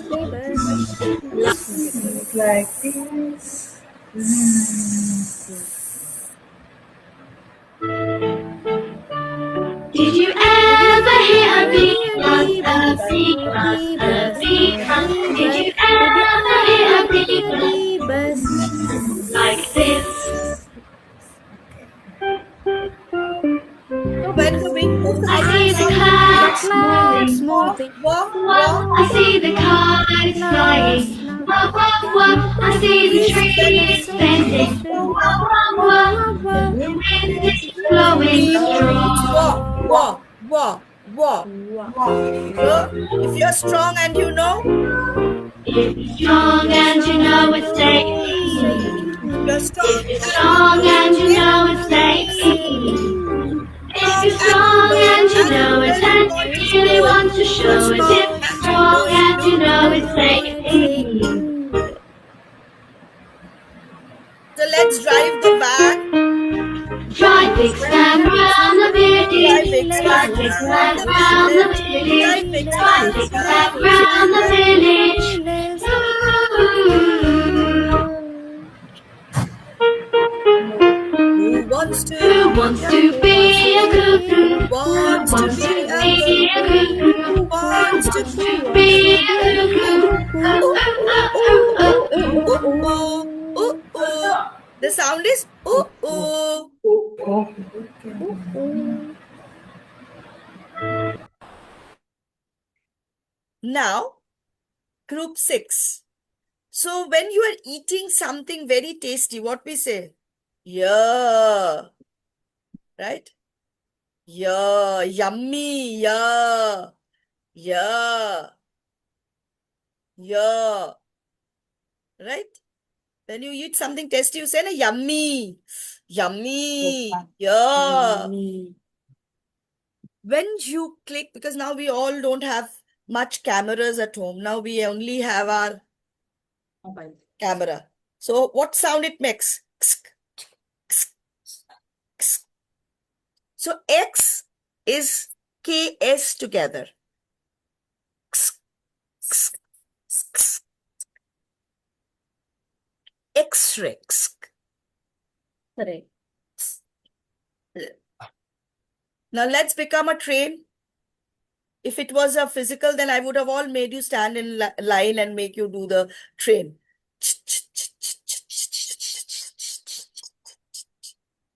Like this. Did you ever hear a bee buzz, a bee buzz, a bee buzz? Did you ever hear a bee buzz? Like this. So when the wind moves, I see the Wah, Wah, I see the kites flying. Wah, wah, wah, I see the trees bending. Wah, wah, wah, the wind is blowing strong. wah, wah, wah. So, if you're strong and you know, If you're strong and you know it's safe. you're strong If you're strong and you know it's safe. If you're strong and you know it and you really want to show it. If you're strong and you know it's safe. so let's drive the van. Drive big slam round the Drive village. big Drive big slam round the village. Drive big Drive big slam round the village. Who wants to be a cuckoo? Who wants to be a cuckoo? Who wants to Be a cuckoo. The sound is ooh ooh. Now, group 6. So when you are eating something very tasty, what we say? Yeah. Right? Yeah. Yummy. Yeah. Yeah. Yeah. Right? When you eat something tasty, you say na, yummy. Yummy. Yeah. When you click, because now we all don't have much cameras at home. Now we only have our camera. So what sound it makes? So X is KS together. X-ray. Correct. Now let's become a train. If it was a physical, then I would have all made you stand in line and make you do the train.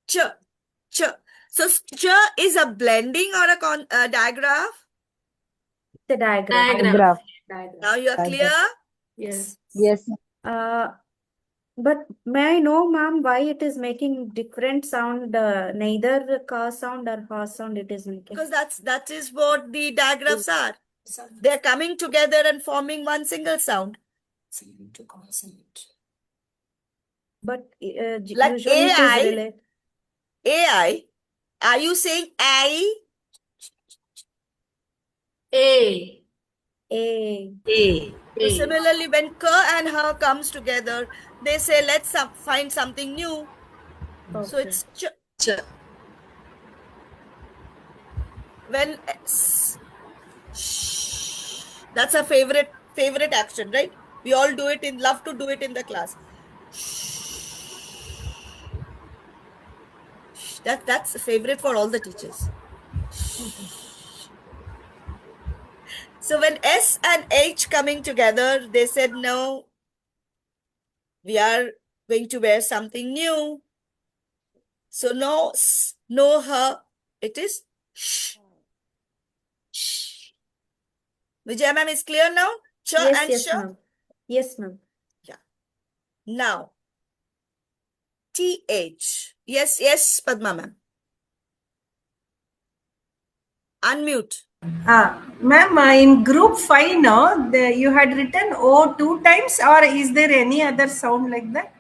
Ch. So ch is a blending or a digraph? The diagram. Digraph. Now you are clear? Yes. Yes. But may I know, ma'am, why it is making different sound? Neither ka sound or ha sound it is making. Because that is what the digraphs are. They're coming together and forming one single sound. But Like usually it is AI. related. AI. Are you saying I? A. A. So similarly, when ka and ha comes together, they say, let's find something new. So it's ch. When that's a favorite action, right? We all do it love to do it in the class. That's a favorite for all the teachers. So when S and H coming together, they said, no, we are going to wear something new. So no, no, her, it is sh. Vijaya ma'am is clear now? Ch and Yes, sh? ma'am. Yes, ma'am. Yeah. Now, TH. Yes, Padma ma'am. Unmute. Ma'am, in group 5, no, you had written O 2 times, or is there any other sound like that?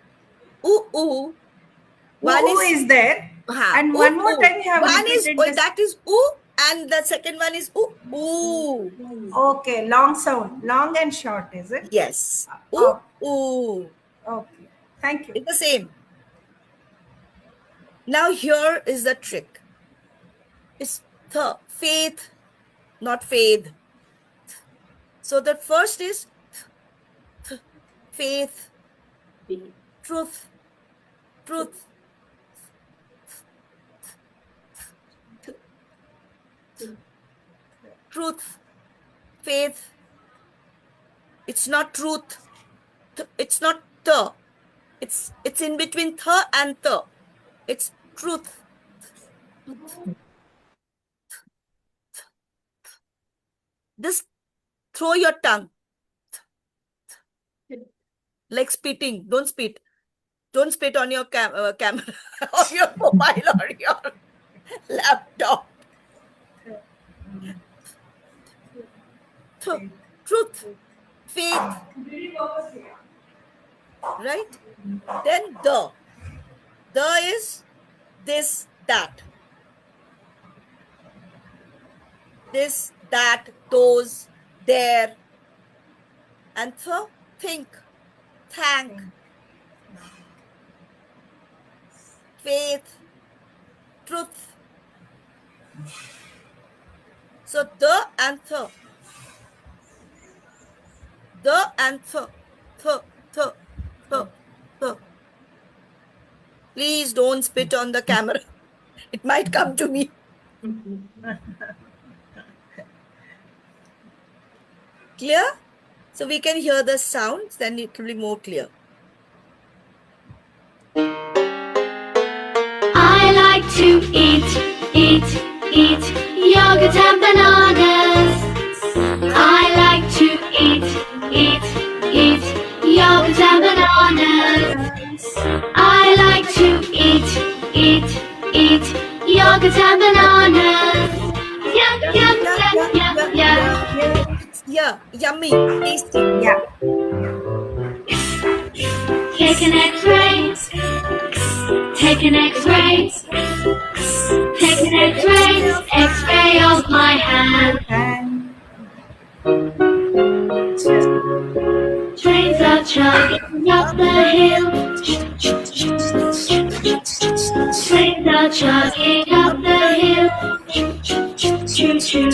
Ooh. One is there. And one more time you have one repeated is, this. that is ooh, and the second one is ooh. Okay, long sound. Long and short, is it? Yes. Ooh. Okay. Thank you. It's the same. Now here is the trick. It's faith, not faith. So the first is faith, truth. Truth, faith. It's not truth. It's not the. It's in between the and the. It's truth. This Throw your tongue. Like spitting. Don't spit. Don't spit on your camera, or your mobile, or your laptop. Truth. Faith. Right? Then the. The is this, that. This, that, those, there. And think, thank, faith, truth. So the and the. The and the. Please don't spit on the camera. It might come to me. Clear? So we can hear the sounds, then it will be more clear. I like to eat yogurt and bananas. I like to eat yogurt and bananas. I like to eat yogurt and bananas. Yum, yum, yum, yum, yum. Yeah, yummy, tasty. Yeah. Take an X-ray. Take an X-ray. Take an X-ray. X-ray of my hand. Trains are chugging up the hill. Trains are chugging up the hill. Choo-choo.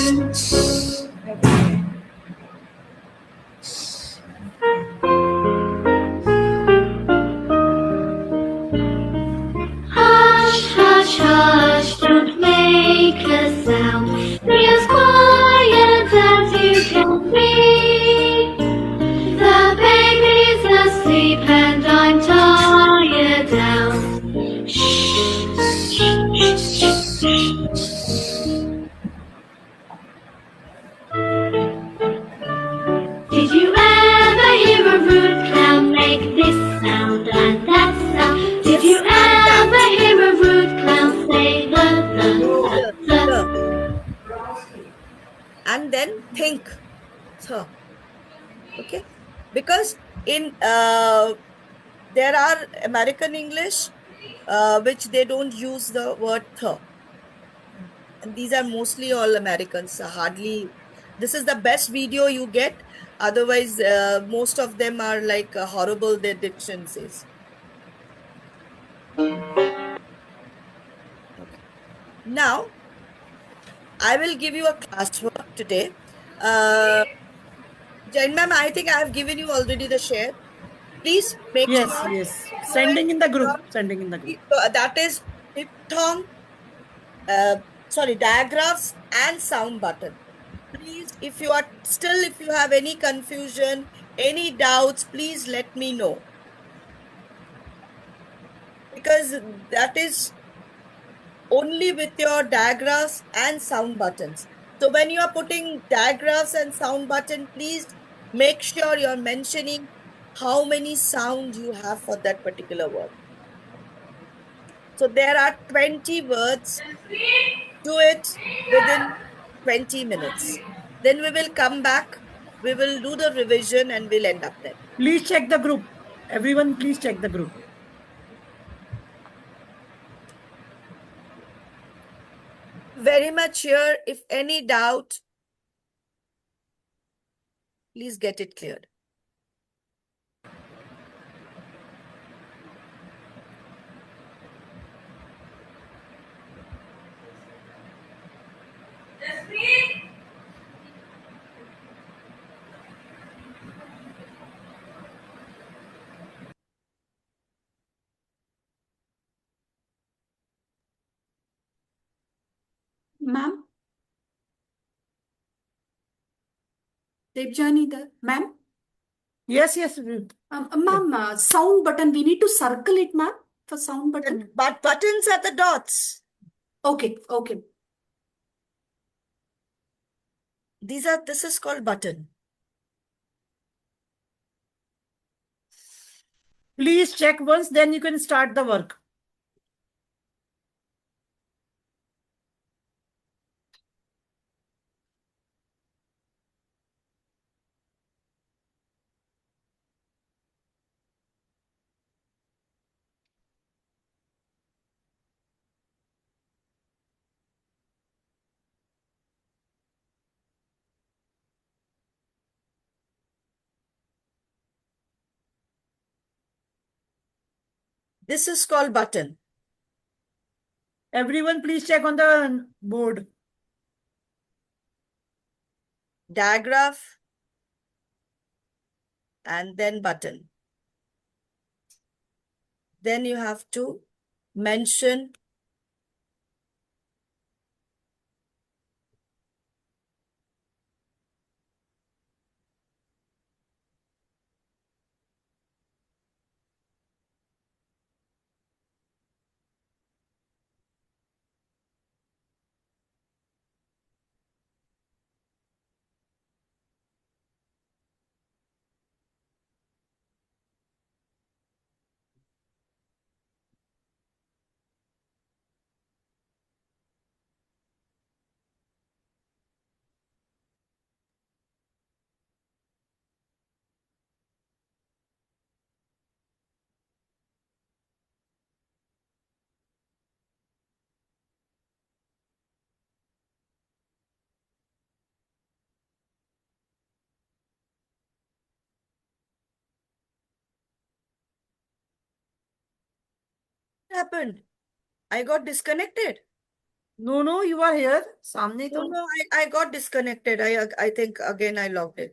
Hush, hush, hush, don't make a sound. Be as quiet as you can be. The baby's asleep and I'm tired out. Did you ever hear a rude clown make this sound and that sound? Did you ever hear a rude clown say the? And then think. Okay? Because in there are American English which they don't use the word th. And these are mostly all Americans. Hardly. This is the best video you get. Otherwise, most of them are like horrible, their diction says. Okay. Now, I will give you a classwork today. Jain ma'am, I think I have given you already the share. Please make Yes, sure. yes. Sending in the group. Sending in the group. That is diphthong, digraphs and sound button. Please, if you have any confusion, any doubts, please let me know. Because that is only with your digraphs and sound buttons. So when you are putting digraphs and sound button, please make sure you're mentioning how many sounds you have for that particular word. So there are 20 words. Do it within 20 minutes. Then we will come back. We will do the revision and we'll end up there. Please check the group. Everyone, please check the group. Very much here. If any doubt, please get it cleared. Ma'am? Debjani, ma'am? Yes, yes. Ma'am, sound button, we need to circle it, ma'am, for sound button. But buttons are the dots. Okay, okay. This is called button. Please check once, then you can start the work. This is called button. Everyone, please check on the board. Digraph and then button. Then you have to mention what happened? I got disconnected. No, you are here. सामने No, तो. no, I got disconnected. I think again I logged in.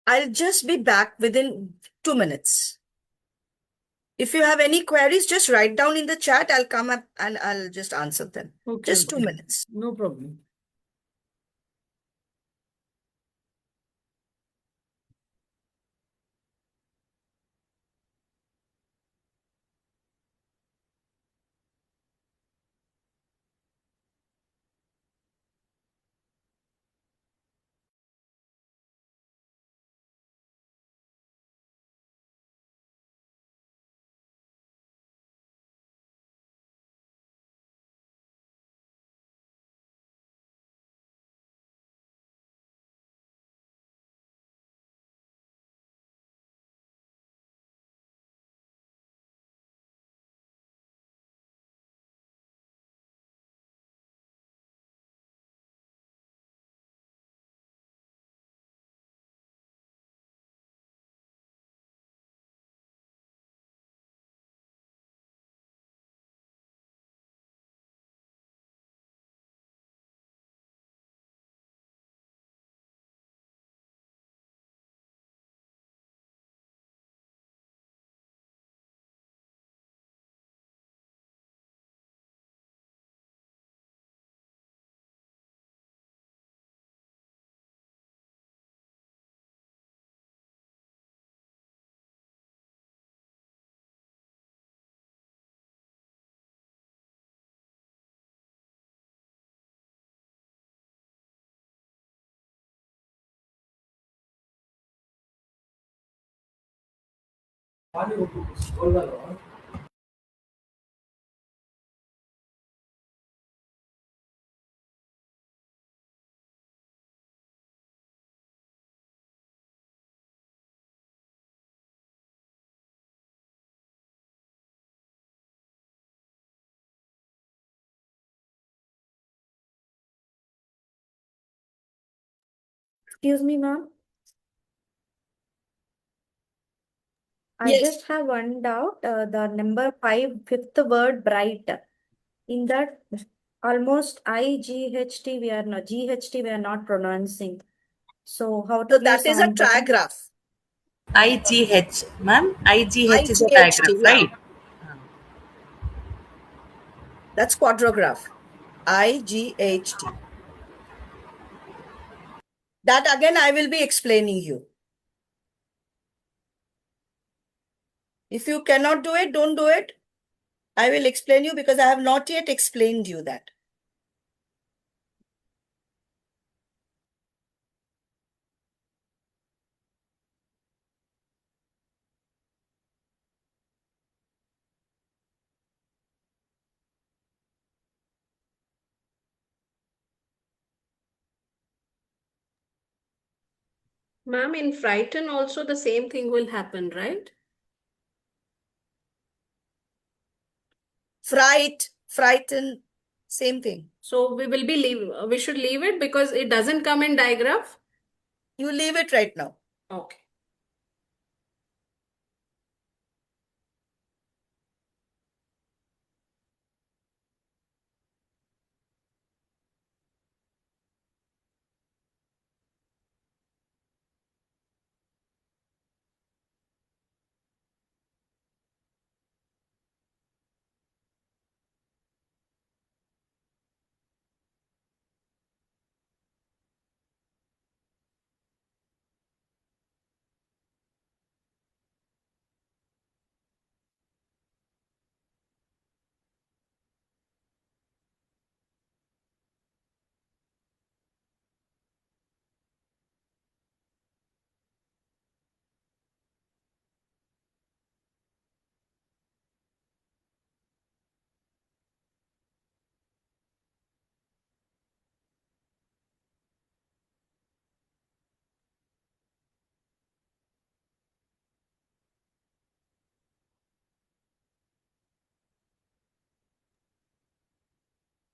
I'll just be back within 2 minutes. If you have any queries, just write down in the chat. I'll come up and I'll just answer them. Okay, Just 2 okay. minutes. No problem. Excuse me, ma'am. I Yes. just have one doubt. The number 5, fifth word, bright. In that, almost IGHT we are not GHT we are not pronouncing. So how to So give that is a sound button? trigraph. IGH, ma'am. IGH is a IGHT, digraph, yeah. right? That's quadrograph. IGHT. That again I will be explaining you. If you cannot do it, don't do it. I will explain you because I have not yet explained you that. Ma'am, in frighten also the same thing will happen, right? Fright, frighten, same thing. So we should leave it because it doesn't come in digraph. You leave it right now. Okay.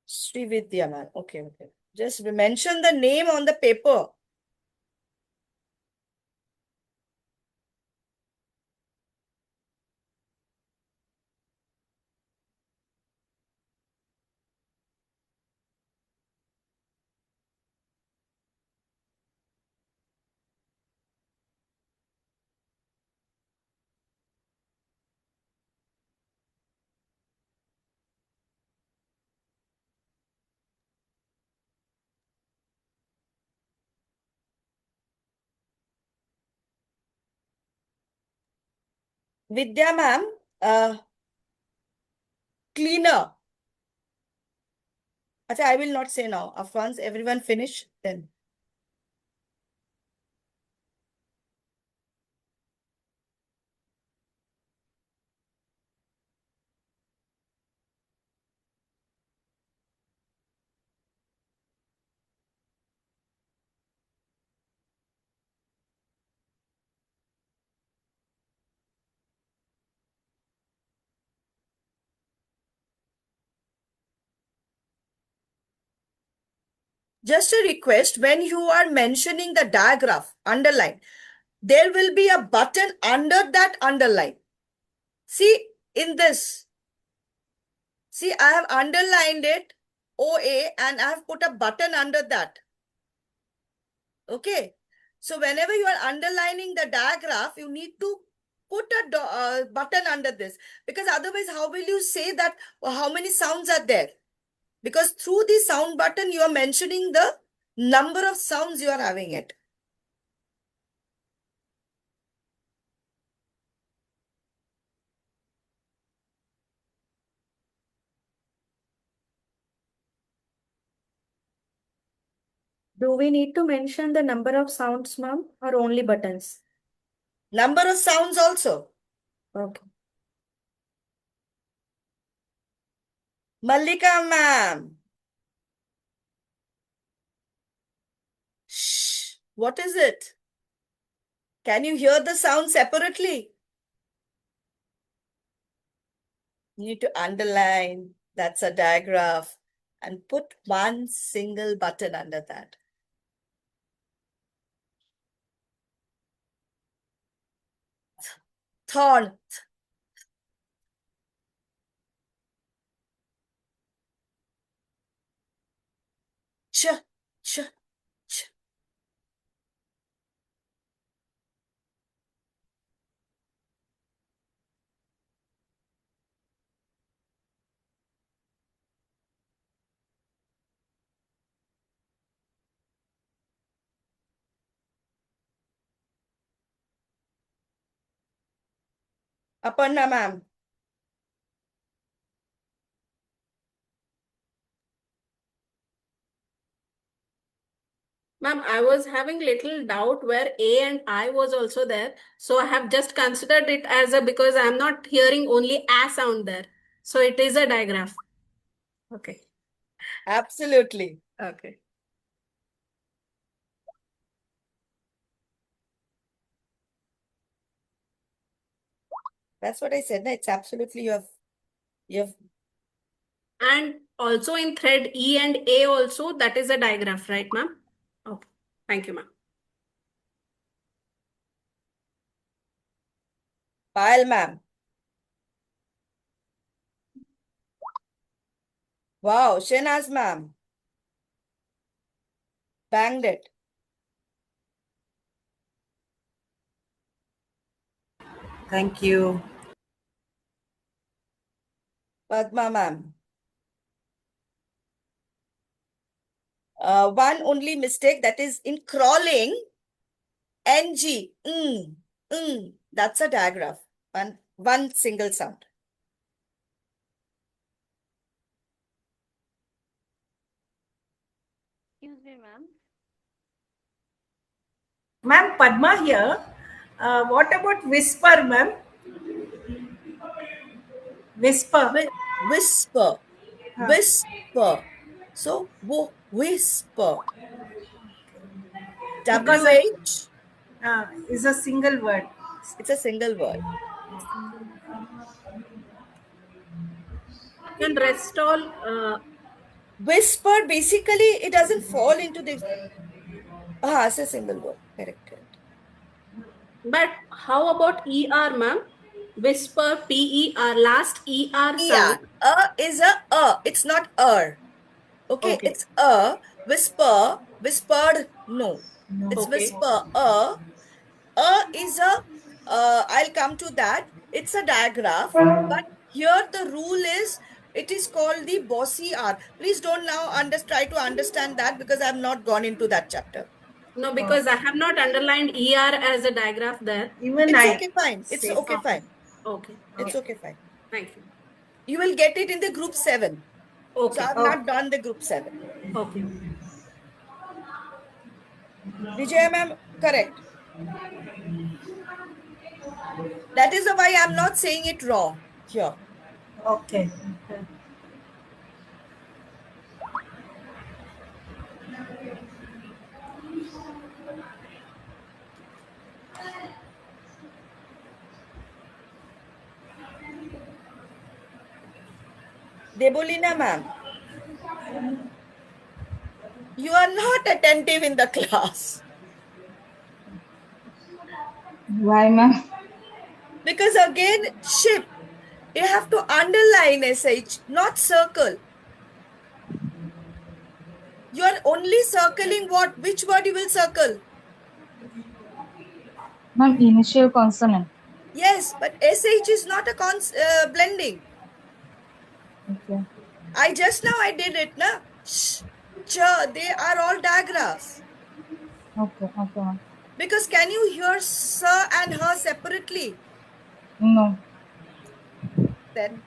Srividya, man. Okay, okay. Just mention the name on the paper. Vidya ma'am, cleaner. Acha, I will not say now. Once everyone finish, then. Just a request, when you are mentioning the diagram, underline, there will be a button under that underline. See, in this, see, I have underlined it, OA, and I have put a button under that. Okay. So whenever you are underlining the diagram, you need to put a button under this, because otherwise, how will you say that how many sounds are there? Because through the sound button, you are mentioning the number of sounds you are having it. Do we need to mention the number of sounds, ma'am, or only buttons? Number of sounds also. Okay. Mallika ma'am. Shh. What is it? Can you hear the sound separately? You need to underline. That's a diagram. And put one single button under that. Thorn. Ch, ch, ch. Aparna ma'am. Ma'am, I was having little doubt where A and I was also there. So I have just considered it as a, because I'm not hearing only A sound there. So it is a diagram. Okay. Absolutely. Okay. That's what I said. It's absolutely you have. And also in thread E and A also, that is a diagram, right, ma'am? Okay. Thank you, ma'am. Payal ma'am. Wow, Shenaz ma'am. Banged it. Thank you. Padma ma'am. One only mistake, that is in crawling, NG, that's a diagram. One single sound. Excuse me, ma'am. Ma'am, Padma here. What about whisper, ma'am? Whisper. Whisper. Whisper. So, whisper. Because WH is a single word. It's a single word. And rest all. Whisper, basically, it doesn't fall into the. It's a single word. Correct. But how about ER, ma'am? Whisper, PER, last ER sound. Is a. It's not Okay, it's a. Whisper, whispered, no. It's whisper, is a. I'll come to that. It's a diagram, but here the rule is, it is called the bossy R. Please don't now try to understand that, because I have not gone into that chapter. No, because I have not underlined ER as a diagram there. Even it's okay, fine. It's okay, fine. Okay. It's okay, fine. Thank you. You will get it in the group 7. Okay. So I've not done the group 7. Okay. Vijaya ma'am, correct. That is why I'm not saying it wrong here. Okay. Debolina ma'am, you are not attentive in the class. Why, ma'am? Because again, ship, you have to underline SH, not circle. You are only circling what? Which word you will circle? Ma'am, initial consonant. Yes, but SH is not a blending. Okay. Just now I did it, na? Sh, cha, they are all digraphs. Okay, ma'am. Because can you hear sir and her separately? No. Then.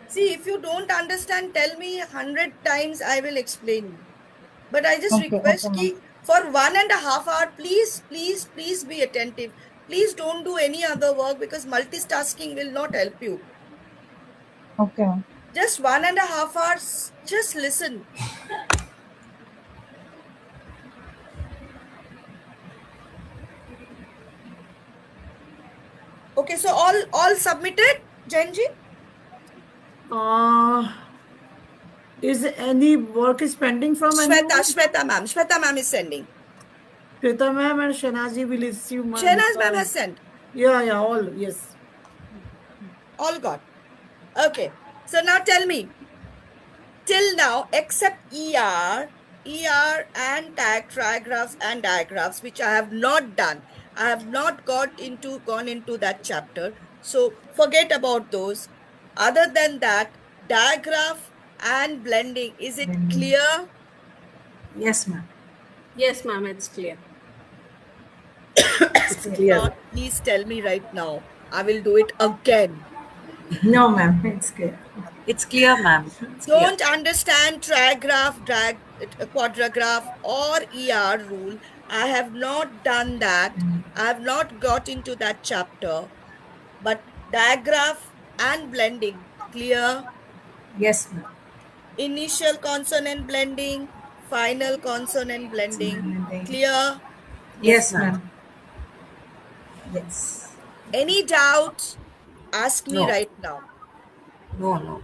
See, if you don't understand, tell me 100 times, I will explain you. But I just request ma'am. for 1.5 hours, please be attentive. Please don't do any other work because multitasking will not help you. Okay, ma'am. Just 1.5 hours, just listen. Okay, so all submitted, Janji? Is any work is pending from anyone? Shweta ma'am is sending. Shweta ma'am and Shanazi will receive my. Shahnaz ma'am has sent. Yeah, all, yes. All got. Okay, so now tell me. Till now, except ER and trigraphs and digraphs, which I have not done. I have not gone into that chapter. So forget about those. Other than that, digraph and blending, is it clear? Yes, ma'am. Yes, ma'am, it's clear. It's clear. Please tell me right now. I will do it again. No, ma'am, it's clear. It's clear, ma'am. Don't understand trigraph, quadragraph, or ER rule. I have not done that. I have not got into that chapter. But digraph and blending, clear? Yes, ma'am. Initial consonant blending, final consonant blending, clear? Yes, ma'am. Yes. Any doubt? Ask me No. right now. No.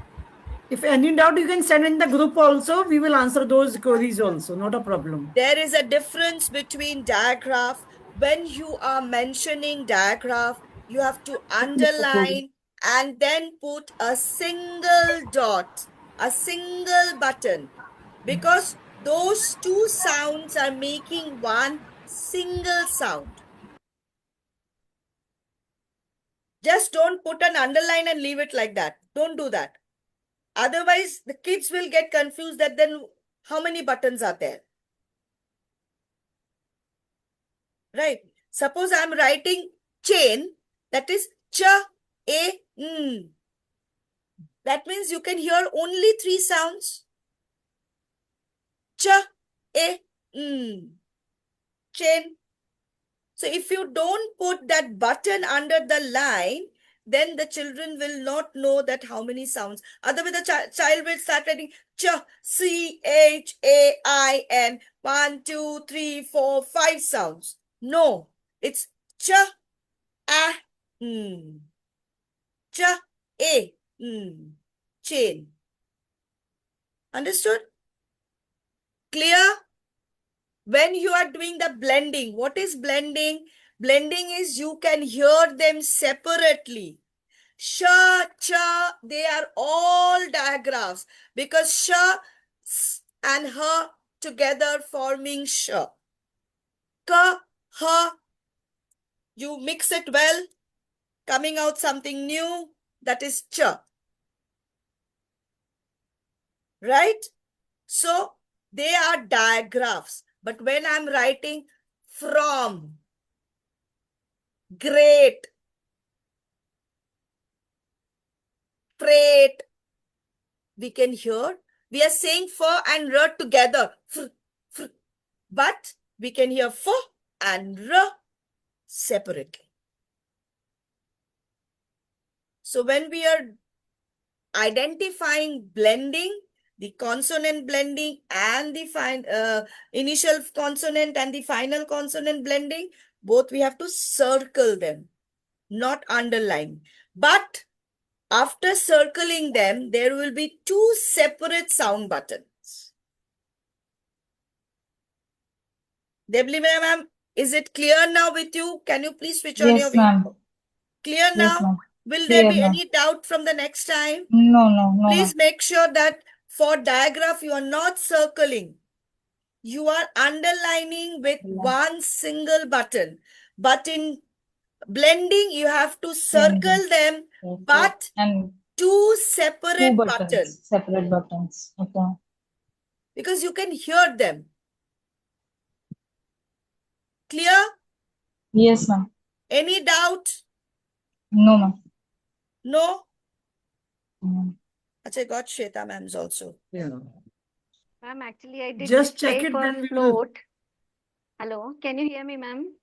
If any doubt, you can send in the group also. We will answer those queries also. Not a problem. There is a difference between digraph. When you are mentioning digraph, you have to underline and then put a single dot, a single button, because those two sounds are making one single sound. Just don't put an underline and leave it like that. Don't do that. Otherwise, the kids will get confused that then how many buttons are there? Right. Suppose I'm writing chain, that is cha, a, n. That means you can hear only 3 sounds. Cha, a, n. Chain. So if you don't put that button under the line, then the children will not know that how many sounds. Otherwise, the child will start writing cha, chain, 1, 2, 3, 4, 5 sounds. No, it's cha, a, n. Cha, a, n. Chain. Understood? Clear? When you are doing the blending, what is blending? Blending is you can hear them separately. Sha, cha, they are all digraphs because sha and ha together forming sha. Ka, ha, you mix it well, coming out something new, that is cha. Right? So they are digraphs. But when I'm writing from, Great. Freight. We can hear. We are saying f and r together. But we can hear f and r separately. So when we are identifying blending, the consonant blending and the initial consonant and the final consonant blending, both we have to circle them, not underline. But after circling them, there will be two separate sound buttons. Debli ma'am, is it clear now with you? Can you please switch on your Yes, ma'am. video? Clear Yes, now? ma'am. Will there Clear, be ma'am. any doubt from the next time? No, no, Please ma'am. make sure that for digraph, you are not circling. You are underlining with Yeah. one single button. But in blending, you have to Blending. circle them, Okay. but And two two separate buttons, buttons, separate buttons. Okay. because you can hear them. Clear? Yes, ma'am. Any doubt? No, ma'am. No? Mm. I got Shweta ma'am's also. Yeah. Ma'am, actually, I did Just check mistake it, on then we will. float. Hello, can you hear me, ma'am?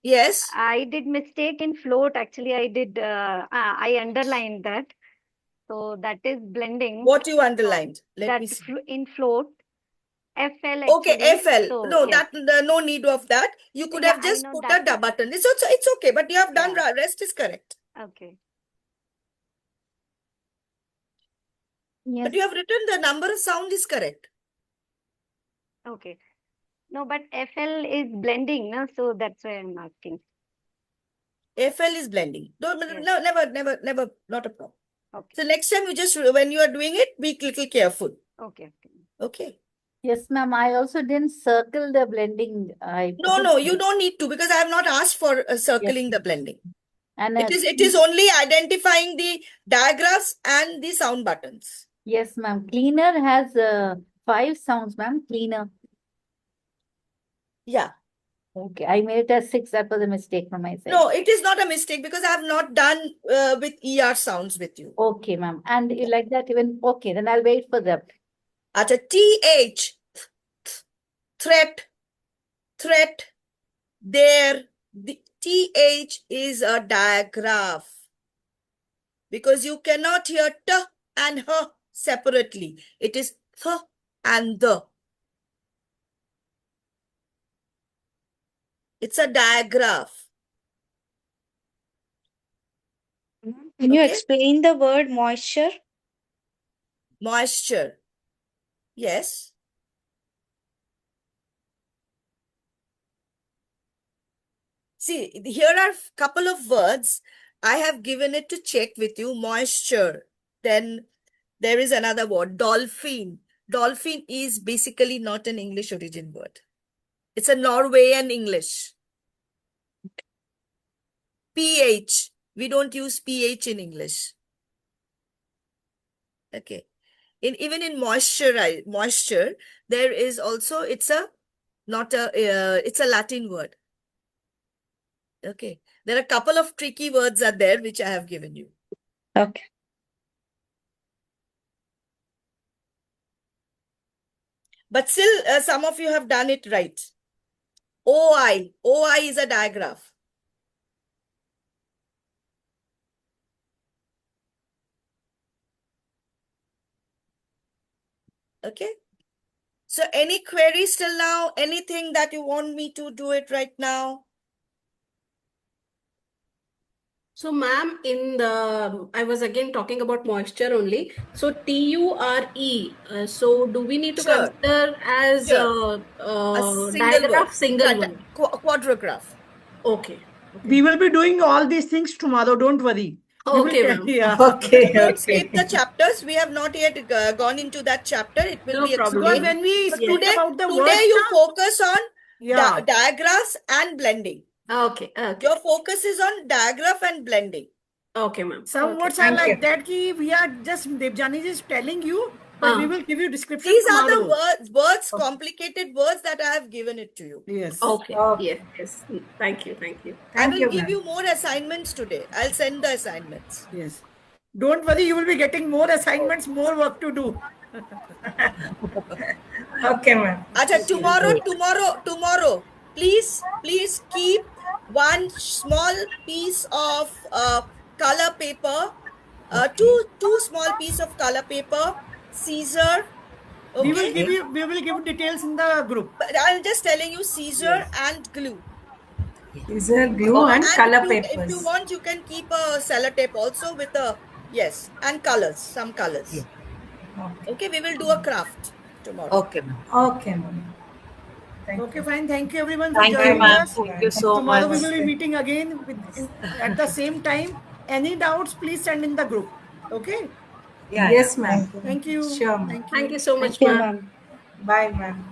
Yes? I did mistake in float. Actually, I underlined that. So that is blending. What you So underlined? Let that me see. in float, FL Okay, actually. FL. So No, yes. no need of that. You could Yeah, have I just know put that a is button. It's okay, but you have done yeah. rest is correct. Okay. Yes. But you have written the number of sound is correct. Okay. No, but FL is blending, no? So that's why I'm asking. FL is blending. No, Yes. never, not a problem. Okay. So next time when you are doing it, be little careful. Okay. Okay. Yes, ma'am. I also didn't circle the blending. I put No, it you don't need to, because I have not asked for circling the blending. and It is only identifying the digraphs and the sound buttons. yes, ma'am. Cleaner has 5 sounds, ma'am. Cleaner. Yeah. Okay, I made it as 6. That was a mistake from my side. No, it is not a mistake, because I have not done with ER sounds with you. Okay, ma'am. And you like that even? Okay, then I'll wait for that. Acha, TH, threat, there, the TH is a digraph, because you cannot hear T and H separately. It is Th and the. It's a digraph. Can you Okay? explain the word moisture? Moisture. Yes. See, here are a couple of words. I have given it to check with you. Moisture. Then there is another word, dolphin. Dolphin is basically not an English origin word. It's a Norwegian English. pH. We don't use pH in English. Okay. Even in moisture, there is also, it's a Latin word. Okay. There are a couple of tricky words are there which I have given you. Okay. But still, some of you have done it right. OI. OI is a digraph. Okay. So any queries till now? Anything that you want me to do it right now? So, ma'am, I was again talking about moisture only. So, TURE. So, do we need to Sure. consider as Sure. A single digraph, word. single one? Quadrigraph. Okay. We will be doing all these things tomorrow. Don't worry. We will Okay, tell- ma'am. Yeah. Okay, Don't okay. skip the chapters. We have not yet gone into that chapter. It will No be problem. Because explained. when we But speak about the today words, you na, focus on yeah. digraphs and blending. Okay. Okay. Your focus is on digraph and blending. Okay, ma'am. Some Okay. words are Thank like you. that ki we are just, Devjani is telling you but we will give you description These are the tomorrow. words, complicated words that I have given it to you. Yes. Okay. Okay. Yes. Thank you. Thank you. I Thank will you, give ma'am. you more assignments today. I'll send the assignments. Yes. Don't worry, you will be getting more assignments, more work to do. Okay, ma'am. Acha, tomorrow, please keep one small piece of color paper, two small piece of color paper, scissor. We will Okay, give you details in the group. but I'm just telling you scissor and glue. These are glue and color if you papers. want, you can keep a sellotape also with a and colors, some colors. Okay, we will do a craft tomorrow. Okay, ma'am. Okay, ma'am. Okay, fine. Thank you everyone for Thank you, joining ma'am. us. Thank you so Tomorrow much. we will be meeting again at the same time. Any doubts, please send in the group. Okay. Yeah. Yes, ma'am. Thank you. Sure, ma'am. Thank you. Thank you so much, Thank you, ma'am. ma'am. Bye, ma'am.